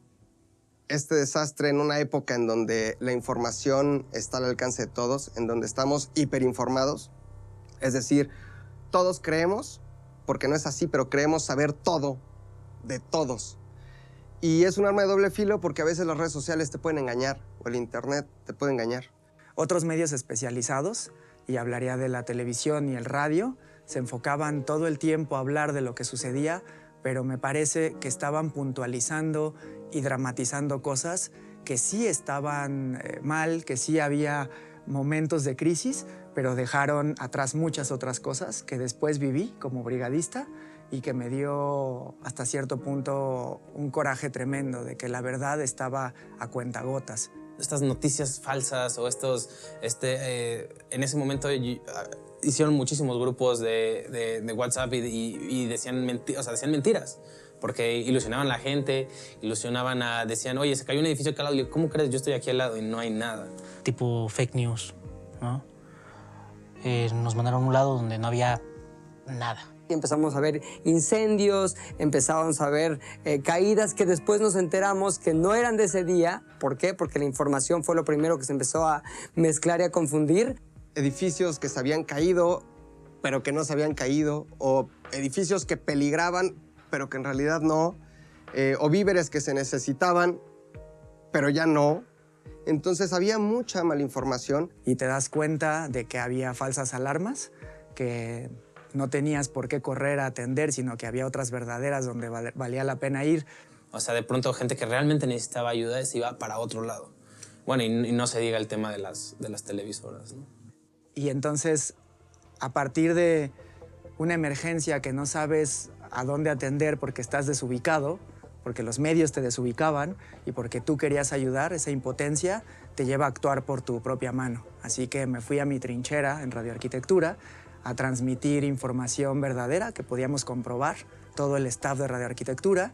este desastre en una época en donde la información está al alcance de todos, en donde estamos hiperinformados. Es decir, todos creemos, porque no es así, pero creemos saber todo de todos. Y es un arma de doble filo porque a veces las redes sociales te pueden engañar o el internet te puede engañar. Otros medios especializados, y hablaría de la televisión y el radio, se enfocaban todo el tiempo a hablar de lo que sucedía, pero me parece que estaban puntualizando y dramatizando cosas que sí estaban mal, que sí había momentos de crisis, pero dejaron atrás muchas otras cosas que después viví como brigadista y que me dio hasta cierto punto un coraje tremendo de que la verdad estaba a cuentagotas. Estas noticias falsas o en ese momento hicieron muchísimos grupos de WhatsApp y decían mentiras. Porque ilusionaban a la gente, decían, oye, se cayó un edificio acá al lado. ¿Cómo crees? Yo estoy aquí al lado y no hay nada. Tipo fake news, ¿no? Nos mandaron a un lado donde no había nada. Empezamos a ver incendios, empezamos a ver caídas que después nos enteramos que no eran de ese día. ¿Por qué? Porque la información fue lo primero que se empezó a mezclar y a confundir. Edificios que se habían caído, pero que no se habían caído, o edificios que peligraban, pero que en realidad no, o víveres que se necesitaban, pero ya no. Entonces había mucha malinformación. Y te das cuenta de que había falsas alarmas, que no tenías por qué correr a atender, sino que había otras verdaderas donde valía la pena ir. O sea, de pronto gente que realmente necesitaba ayuda se iba para otro lado. Bueno, y no se diga el tema de las televisoras, ¿no? Y entonces, a partir de una emergencia que no sabes a dónde atender porque estás desubicado, porque los medios te desubicaban y porque tú querías ayudar, esa impotencia te lleva a actuar por tu propia mano. Así que me fui a mi trinchera en radioarquitectura a transmitir información verdadera que podíamos comprobar, todo el staff de radioarquitectura.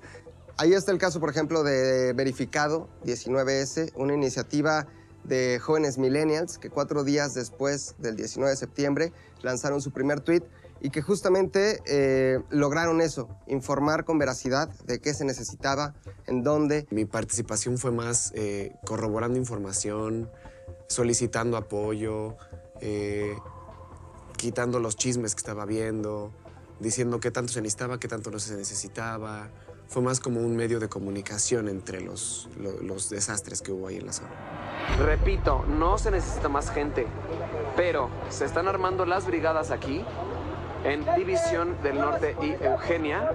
Ahí está el caso, por ejemplo, de Verificado 19S, una iniciativa de jóvenes millennials que 4 días después del 19 de septiembre lanzaron su primer tuit y que justamente lograron eso, informar con veracidad de qué se necesitaba, en dónde. Mi participación fue más corroborando información, solicitando apoyo, quitando los chismes que estaba viendo, diciendo qué tanto se necesitaba, qué tanto no se necesitaba. Fue más como un medio de comunicación entre los desastres que hubo ahí en la zona. Repito, no se necesita más gente, pero se están armando las brigadas aquí, en División del Norte y Eugenia.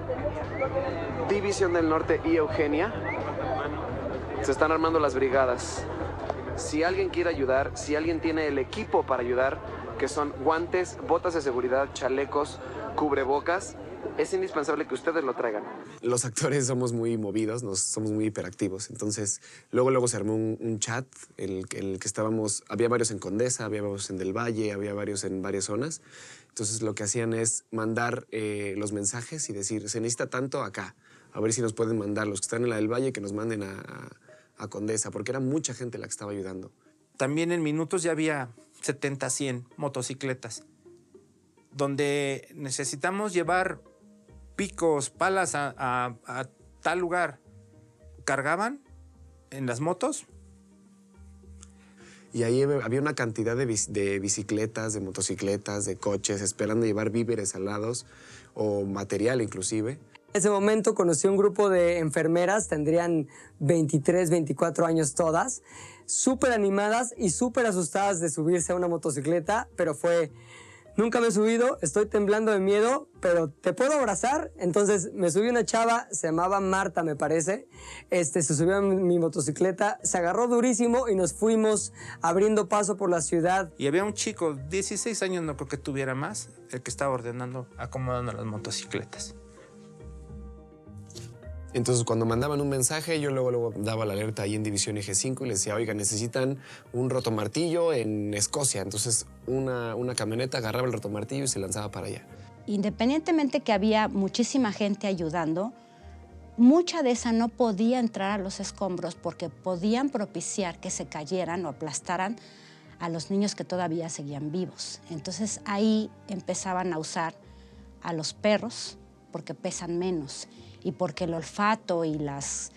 División del Norte y Eugenia. Se están armando las brigadas. Si alguien quiere ayudar, si alguien tiene el equipo para ayudar, que son guantes, botas de seguridad, chalecos, cubrebocas, es indispensable que ustedes lo traigan. Los actores somos muy movidos, somos muy hiperactivos. Entonces, luego se armó un chat en el que estábamos. Había varios en Condesa, había varios en Del Valle, había varios en varias zonas. Entonces, lo que hacían es mandar los mensajes y decir, se necesita tanto acá. A ver si nos pueden mandar los que están en la Del Valle, que nos manden a Condesa, porque era mucha gente la que estaba ayudando. También en minutos ya había 70, 100 motocicletas, donde necesitamos llevar picos, palas a tal lugar. Cargaban en las motos. Y ahí había una cantidad de bicicletas, de motocicletas, de coches, esperando llevar víveres al lado o material inclusive. En ese momento conocí un grupo de enfermeras, tendrían 23, 24 años todas, súper animadas y súper asustadas de subirse a una motocicleta, pero fue, nunca me he subido, estoy temblando de miedo, pero ¿te puedo abrazar? Entonces me subí una chava, se llamaba Marta me parece, se subió a mi motocicleta, se agarró durísimo y nos fuimos abriendo paso por la ciudad. Y había un chico, 16 años, no creo que tuviera más, el que estaba acomodando las motocicletas. Entonces, cuando mandaban un mensaje, yo luego daba la alerta ahí en División Eje 5 y les decía, oiga, necesitan un rotomartillo en Escocia. Entonces, una camioneta agarraba el rotomartillo y se lanzaba para allá. Independientemente que había muchísima gente ayudando, mucha de esa no podía entrar a los escombros porque podían propiciar que se cayeran o aplastaran a los niños que todavía seguían vivos. Entonces, ahí empezaban a usar a los perros porque pesan menos y porque el olfato y las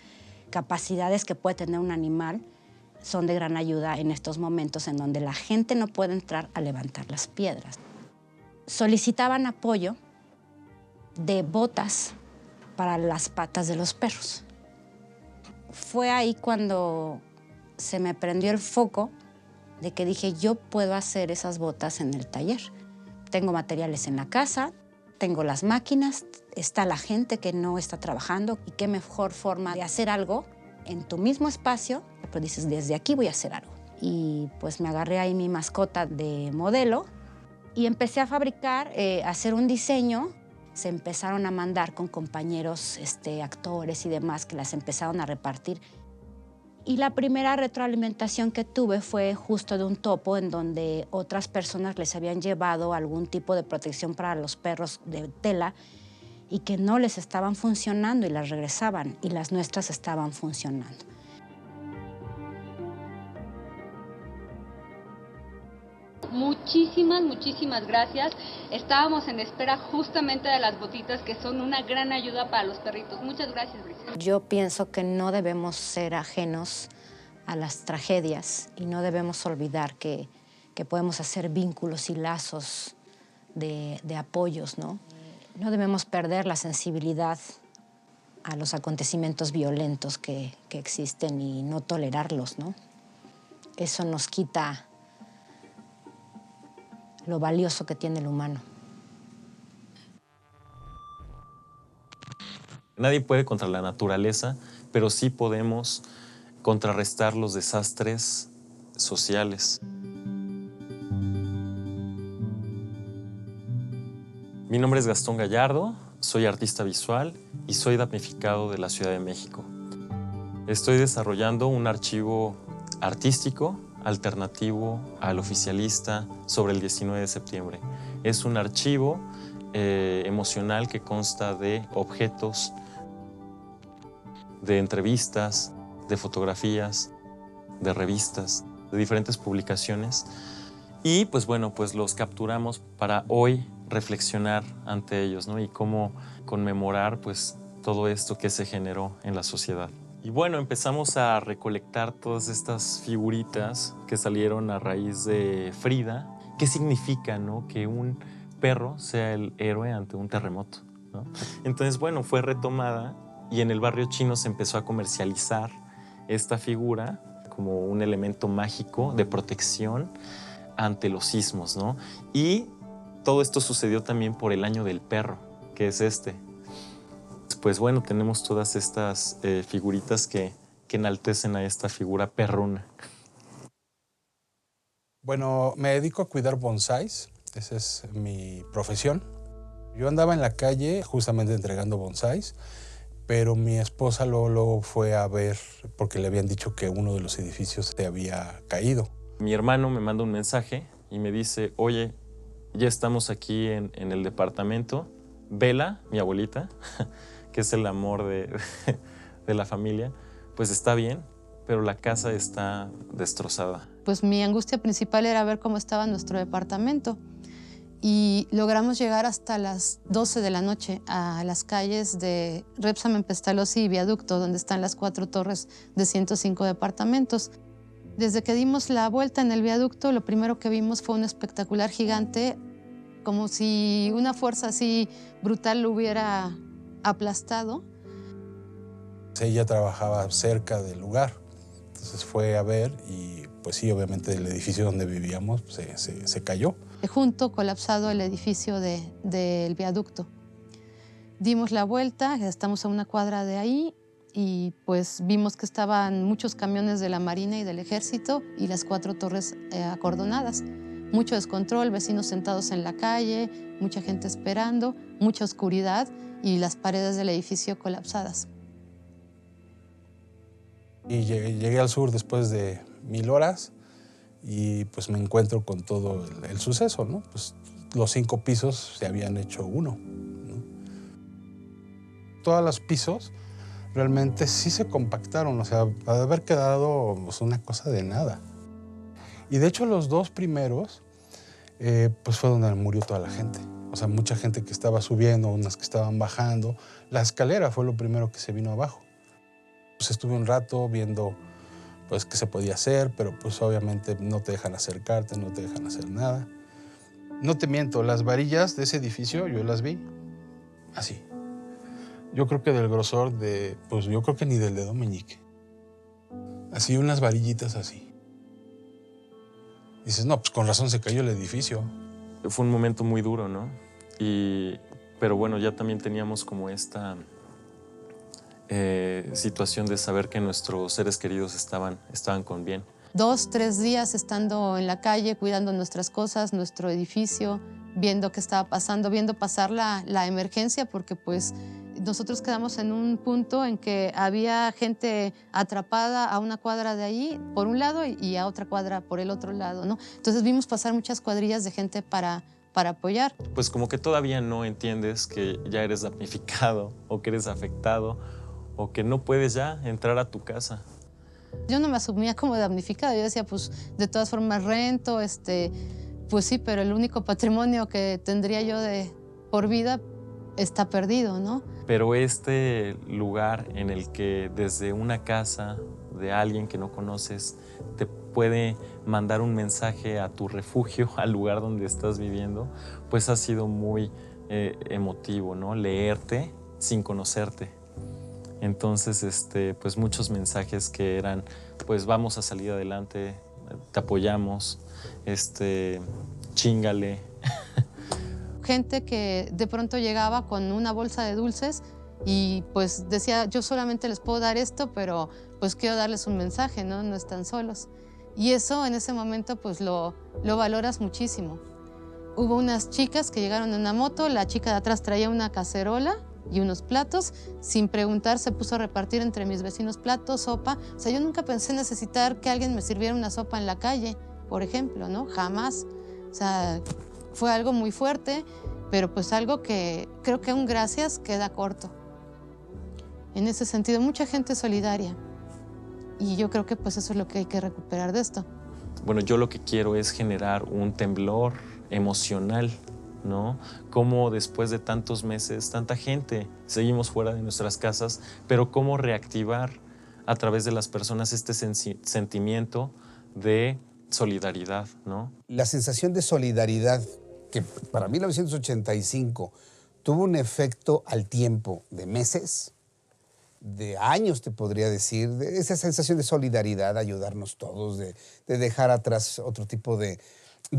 capacidades que puede tener un animal son de gran ayuda en estos momentos en donde la gente no puede entrar a levantar las piedras. Solicitaban apoyo de botas para las patas de los perros. Fue ahí cuando se me prendió el foco de que dije, yo puedo hacer esas botas en el taller. Tengo materiales en la casa, tengo las máquinas, está la gente que no está trabajando y qué mejor forma de hacer algo en tu mismo espacio, pues dices, desde aquí voy a hacer algo. Y pues me agarré ahí mi mascota de modelo y empecé a fabricar, a hacer un diseño. Se empezaron a mandar con compañeros, actores y demás que las empezaron a repartir. Y la primera retroalimentación que tuve fue justo de un topo en donde otras personas les habían llevado algún tipo de protección para los perros de tela y que no les estaban funcionando y las regresaban y las nuestras estaban funcionando. Muchísimas gracias. Estábamos en espera justamente de las botitas que son una gran ayuda para los perritos. Muchas gracias, Brisa. Yo pienso que no debemos ser ajenos a las tragedias y no debemos olvidar que podemos hacer vínculos y lazos de apoyos, ¿no? No debemos perder la sensibilidad a los acontecimientos violentos que existen y no tolerarlos, ¿no? Eso nos quita lo valioso que tiene el humano. Nadie puede contra la naturaleza, pero sí podemos contrarrestar los desastres sociales. Mi nombre es Gastón Gallardo, soy artista visual y soy damnificado de la Ciudad de México. Estoy desarrollando un archivo artístico alternativo al oficialista sobre el 19 de septiembre. Es un archivo emocional que consta de objetos, de entrevistas, de fotografías, de revistas, de diferentes publicaciones. Y pues bueno, pues los capturamos para hoy reflexionar ante ellos, ¿no? Y cómo conmemorar pues todo esto que se generó en la sociedad. Y bueno, empezamos a recolectar todas estas figuritas que salieron a raíz de Frida. ¿Qué significa, no? Que un perro sea el héroe ante un terremoto, ¿no? Entonces, bueno, fue retomada y en el barrio chino se empezó a comercializar esta figura como un elemento mágico de protección ante los sismos, ¿no? Y todo esto sucedió también por el año del perro, que es este. Pues bueno, tenemos todas estas figuritas que enaltecen a esta figura perruna. Bueno, me dedico a cuidar bonsáis, esa es mi profesión. Yo andaba en la calle justamente entregando bonsáis, pero mi esposa luego fue a ver porque le habían dicho que uno de los edificios se había caído. Mi hermano me manda un mensaje y me dice, oye, ya estamos aquí en el departamento. Vela, mi abuelita, que es el amor de la familia, pues está bien, pero la casa está destrozada. Pues mi angustia principal era ver cómo estaba nuestro departamento. Y logramos llegar hasta las 12 de la noche a las calles de Rebsamen, Pestalozzi y Viaducto, donde están las 4 torres de 105 departamentos. Desde que dimos la vuelta en el viaducto, lo primero que vimos fue un espectacular gigante, como si una fuerza así brutal lo hubiera aplastado. Ella trabajaba cerca del lugar, entonces fue a ver y pues sí, obviamente el edificio donde vivíamos se cayó. Junto, colapsado el edificio del viaducto. Dimos la vuelta, estamos a una cuadra de ahí y pues vimos que estaban muchos camiones de la Marina y del Ejército y las 4 torres acordonadas. Mucho descontrol, vecinos sentados en la calle, mucha gente esperando, mucha oscuridad y las paredes del edificio colapsadas. Y llegué al sur después de 1000 horas y pues me encuentro con todo el suceso, ¿no? Pues los 5 pisos se habían hecho uno, ¿no? Todos los pisos realmente sí se compactaron, o sea, de haber quedado pues, una cosa de nada. Y de hecho los 2 primeros, pues fue donde murió toda la gente. O sea, mucha gente que estaba subiendo, unas que estaban bajando. La escalera fue lo primero que se vino abajo. Pues estuve un rato viendo pues qué se podía hacer, pero pues obviamente no te dejan acercarte, no te dejan hacer nada. No te miento, las varillas de ese edificio yo las vi así. Yo creo que del grosor de, pues yo creo que ni del dedo meñique. Así unas varillitas así. Dices, no, pues con razón se cayó el edificio. Fue un momento muy duro, ¿no? Pero bueno, ya también teníamos como esta situación de saber que nuestros seres queridos estaban con bien. 2, 3 días estando en la calle, cuidando nuestras cosas, nuestro edificio, viendo qué estaba pasando, viendo pasar la emergencia, porque pues nosotros quedamos en un punto en que había gente atrapada a una cuadra de ahí, por un lado, y a otra cuadra por el otro lado, ¿no? Entonces vimos pasar muchas cuadrillas de gente para apoyar. Pues como que todavía no entiendes que ya eres damnificado o que eres afectado o que no puedes ya entrar a tu casa. Yo no me asumía como damnificada, yo decía, pues de todas formas rento, pues sí, pero el único patrimonio que tendría yo de por vida está perdido, ¿no? Pero este lugar en el que desde una casa de alguien que no conoces te puede mandar un mensaje a tu refugio, al lugar donde estás viviendo, pues ha sido muy emotivo, ¿no? Leerte sin conocerte. Entonces, pues muchos mensajes que eran, pues vamos a salir adelante, te apoyamos, chíngale. Gente que de pronto llegaba con una bolsa de dulces y pues decía, yo solamente les puedo dar esto, pero pues quiero darles un mensaje, ¿no? No están solos. Y eso en ese momento pues lo valoras muchísimo. Hubo unas chicas que llegaron en una moto, la chica de atrás traía una cacerola y unos platos, sin preguntar se puso a repartir entre mis vecinos platos, sopa. O sea, yo nunca pensé necesitar que alguien me sirviera una sopa en la calle, por ejemplo, ¿no? Jamás. O sea, fue algo muy fuerte, pero pues algo que creo que un gracias queda corto. En ese sentido, mucha gente solidaria. Y yo creo que pues eso es lo que hay que recuperar de esto. Bueno, yo lo que quiero es generar un temblor emocional, ¿no? Cómo después de tantos meses, tanta gente, seguimos fuera de nuestras casas, pero cómo reactivar a través de las personas este sentimiento de solidaridad, ¿no? La sensación de solidaridad que para 1985 tuvo un efecto al tiempo de meses, de años te podría decir, de esa sensación de solidaridad, ayudarnos todos, de dejar atrás otro tipo de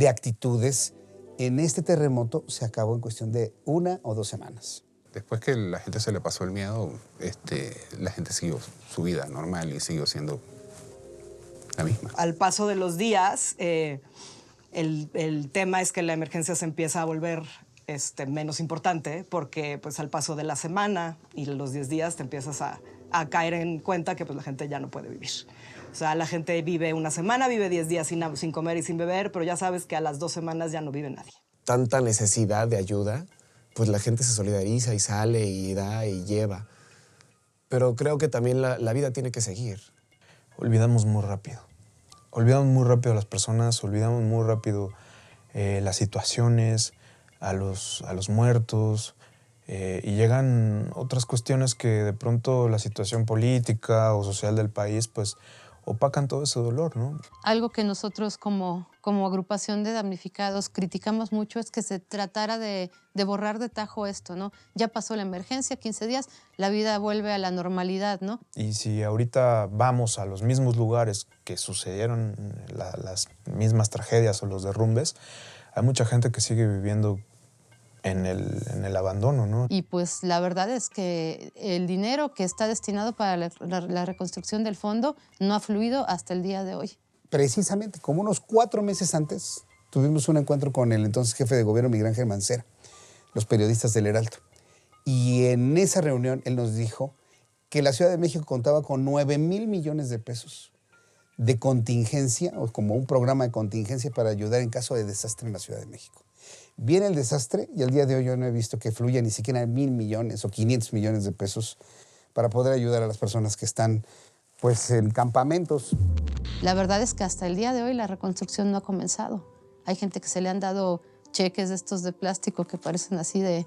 actitudes. En este terremoto se acabó en cuestión de 1 o 2 semanas. Después que la gente se le pasó el miedo, la gente siguió su vida normal y siguió siendo la misma. Al paso de los días, el tema es que la emergencia se empieza a volver menos importante porque pues, al paso de la semana y los 10 días te empiezas a caer en cuenta que pues, la gente ya no puede vivir. O sea, la gente vive una semana, vive 10 días sin comer y sin beber, pero ya sabes que a las 2 semanas ya no vive nadie. Tanta necesidad de ayuda, pues la gente se solidariza y sale y da y lleva. Pero creo que también la vida tiene que seguir. Olvidamos muy rápido. Olvidamos muy rápido a las personas, olvidamos muy rápido las situaciones, a los muertos, y llegan otras cuestiones que de pronto la situación política o social del país pues opacan todo ese dolor, ¿no? Algo que nosotros como agrupación de damnificados criticamos mucho es que se tratara de borrar de tajo esto, ¿no? Ya pasó la emergencia, 15 días, la vida vuelve a la normalidad, ¿no? Y si ahorita vamos a los mismos lugares que sucedieron las mismas tragedias o los derrumbes, hay mucha gente que sigue viviendo en el abandono, ¿no? Y pues la verdad es que el dinero que está destinado para la reconstrucción del fondo no ha fluido hasta el día de hoy. Precisamente, como unos 4 meses antes, tuvimos un encuentro con el entonces jefe de gobierno, Miguel Ángel Mancera, los periodistas del Heraldo. Y en esa reunión él nos dijo que la Ciudad de México contaba con 9,000 millones de pesos de contingencia, o como un programa de contingencia para ayudar en caso de desastre en la Ciudad de México. Viene el desastre y al día de hoy yo no he visto que fluya ni siquiera 1,000 millones o 500 millones de pesos para poder ayudar a las personas que están pues, en campamentos. La verdad es que hasta el día de hoy la reconstrucción no ha comenzado. Hay gente que se le han dado cheques de estos de plástico que parecen así de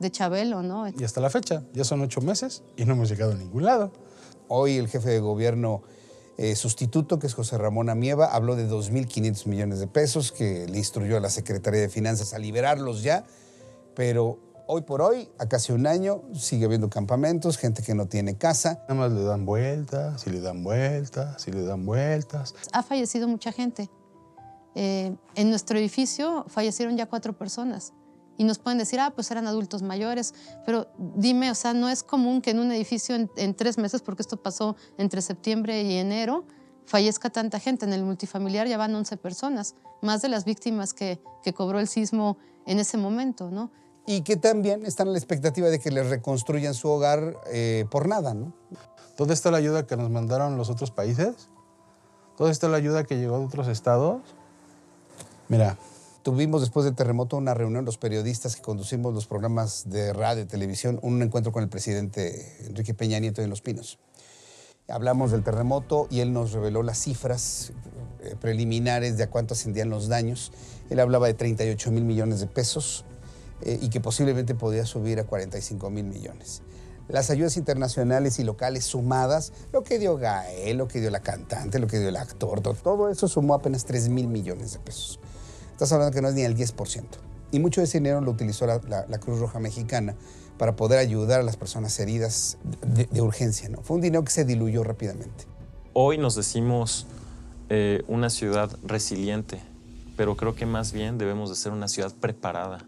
Chabelo, ¿no? Y hasta la fecha, ya son 8 meses y no hemos llegado a ningún lado. Hoy el jefe de gobierno sustituto, que es José Ramón Amieva, habló de 2,500 millones de pesos que le instruyó a la Secretaría de Finanzas a liberarlos ya, pero hoy por hoy, a casi un año, sigue habiendo campamentos, gente que no tiene casa. Nada más le dan vueltas, y le dan vueltas, y le dan vueltas. Ha fallecido mucha gente. En nuestro edificio fallecieron ya 4 personas. Y nos pueden decir, pues eran adultos mayores, pero dime, o sea, no es común que en un edificio en 3 meses, porque esto pasó entre septiembre y enero, fallezca tanta gente. En el multifamiliar ya van 11 personas, más de las víctimas que cobró el sismo en ese momento, ¿no? Y que también están a la expectativa de que les reconstruyan su hogar por nada, ¿no? ¿Dónde está la ayuda que nos mandaron los otros países? ¿Dónde está la ayuda que llegó de otros estados? Mira. Tuvimos después del terremoto una reunión, los periodistas que conducimos los programas de radio y televisión, un encuentro con el presidente Enrique Peña Nieto en Los Pinos. Hablamos del terremoto y él nos reveló las cifras preliminares de a cuánto ascendían los daños. Él hablaba de 38,000 millones de pesos y que posiblemente podía subir a 45,000 millones. Las ayudas internacionales y locales sumadas, lo que dio Gael, lo que dio la cantante, lo que dio el actor, todo eso sumó apenas 3,000 millones de pesos. Estás hablando que no es ni el 10%. Y mucho de ese dinero lo utilizó la Cruz Roja Mexicana para poder ayudar a las personas heridas de urgencia, ¿no? Fue un dinero que se diluyó rápidamente. Hoy nos decimos una ciudad resiliente, pero creo que más bien debemos de ser una ciudad preparada.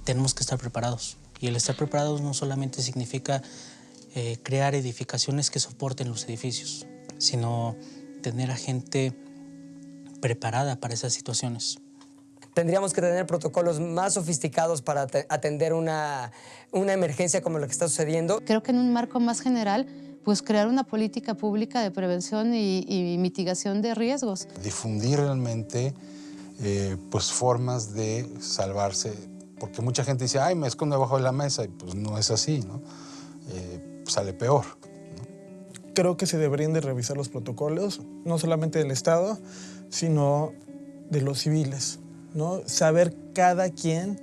Tenemos que estar preparados. Y el estar preparados no solamente significa crear edificaciones que soporten los edificios, sino tener a gente preparada para esas situaciones. Tendríamos que tener protocolos más sofisticados para atender una emergencia como la que está sucediendo. Creo que en un marco más general, pues crear una política pública de prevención y mitigación de riesgos. Difundir realmente pues formas de salvarse, porque mucha gente dice, ay, me escondo debajo de la mesa, y pues no es así, ¿no? Sale peor. Creo que se deberían de revisar los protocolos, no solamente del Estado, sino de los civiles, ¿no? Saber cada quien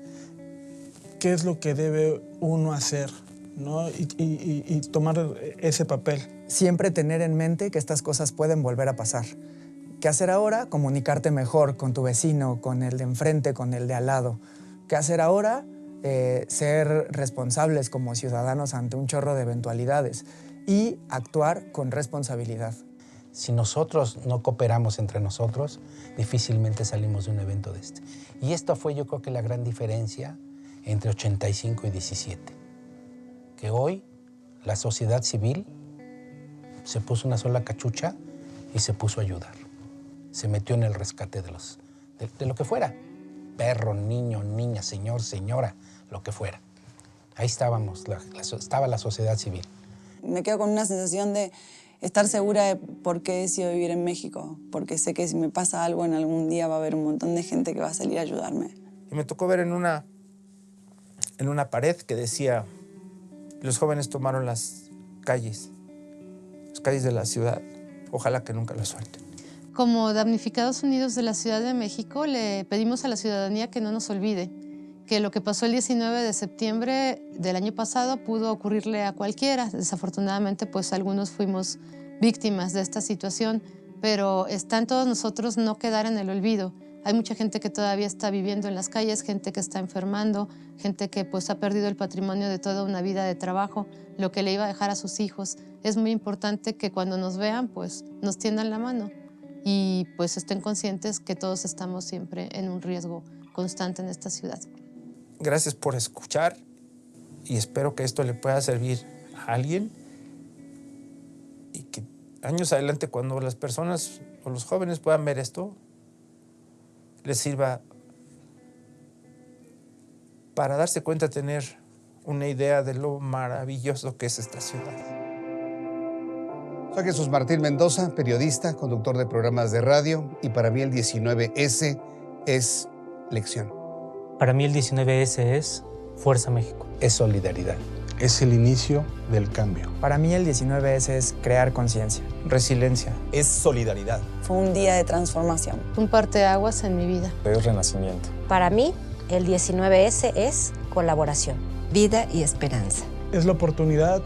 qué es lo que debe uno hacer, ¿no? Y tomar ese papel. Siempre tener en mente que estas cosas pueden volver a pasar. ¿Qué hacer ahora? Comunicarte mejor con tu vecino, con el de enfrente, con el de al lado. ¿Qué hacer ahora? Ser responsables como ciudadanos ante un chorro de eventualidades y actuar con responsabilidad. Si nosotros no cooperamos entre nosotros, difícilmente salimos de un evento de este. Y esto fue, yo creo que la gran diferencia entre 85 y 17. Que hoy la sociedad civil se puso una sola cachucha y se puso a ayudar. Se metió en el rescate de lo que fuera. Perro, niño, niña, señor, señora, lo que fuera. Ahí estábamos, estaba la sociedad civil. Me quedo con una sensación de estar segura de por qué decido vivir en México, porque sé que si me pasa algo en algún día va a haber un montón de gente que va a salir a ayudarme. Y me tocó ver en una pared que decía, los jóvenes tomaron las calles de la ciudad, ojalá que nunca lo suelten. Como damnificados unidos de la Ciudad de México, le pedimos a la ciudadanía que no nos olvide que lo que pasó el 19 de septiembre del año pasado pudo ocurrirle a cualquiera. Desafortunadamente, pues algunos fuimos víctimas de esta situación, pero está en todos nosotros no quedar en el olvido. Hay mucha gente que todavía está viviendo en las calles, gente que está enfermando, gente que pues ha perdido el patrimonio de toda una vida de trabajo, lo que le iba a dejar a sus hijos. Es muy importante que cuando nos vean, pues nos tiendan la mano y pues estén conscientes que todos estamos siempre en un riesgo constante en esta ciudad. Gracias por escuchar y espero que esto le pueda servir a alguien y que años adelante, cuando las personas o los jóvenes puedan ver esto, les sirva para darse cuenta, tener una idea de lo maravilloso que es esta ciudad. Soy Jesús Martín Mendoza, periodista, conductor de programas de radio, y para mí el 19S es lección. Para mí el 19S es Fuerza México. Es solidaridad. Es el inicio del cambio. Para mí el 19S es crear conciencia. Resiliencia. Es solidaridad. Fue un día de transformación. Un parteaguas en mi vida. Es renacimiento. Para mí, el 19S es colaboración, vida y esperanza. Es la oportunidad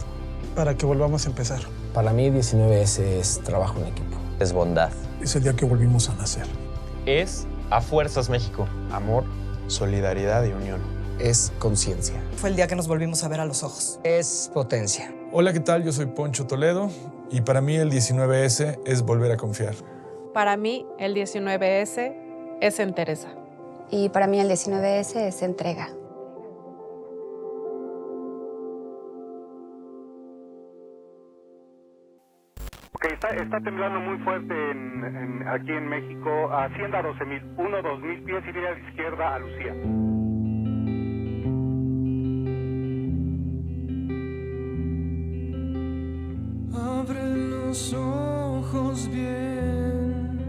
para que volvamos a empezar. Para mí 19S es trabajo en equipo. Es bondad. Es el día que volvimos a nacer. Es A Fuerzas México. Amor, solidaridad y unión. Es conciencia. Fue el día que nos volvimos a ver a los ojos. Es potencia. Hola, ¿qué tal? Yo soy Poncho Toledo y para mí el 19S es volver a confiar. Para mí el 19S es entereza. Y para mí el 19S es entrega. Okay, está temblando muy fuerte aquí en México. Hacienda 12,000, 2,000 pies y viene a la izquierda a Lucía. Abre los ojos bien,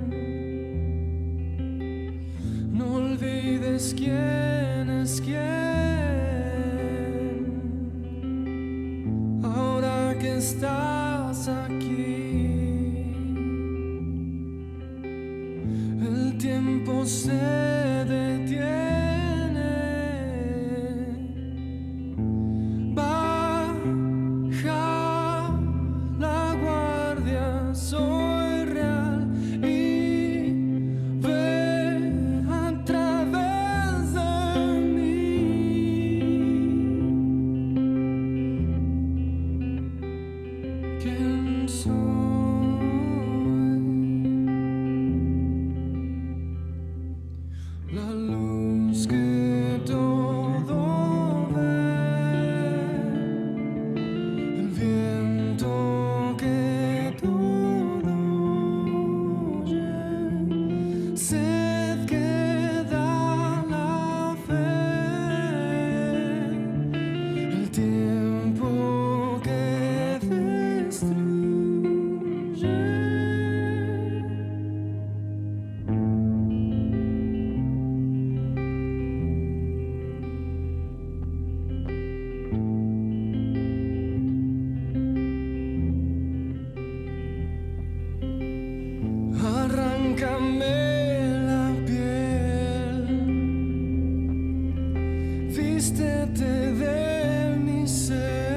no olvides quién es quién. Ahora que estás aquí, el tiempo se detiene. Baja la guardia, soy real y ve a través de mí. ¿Quién soy? vístete de mi ser.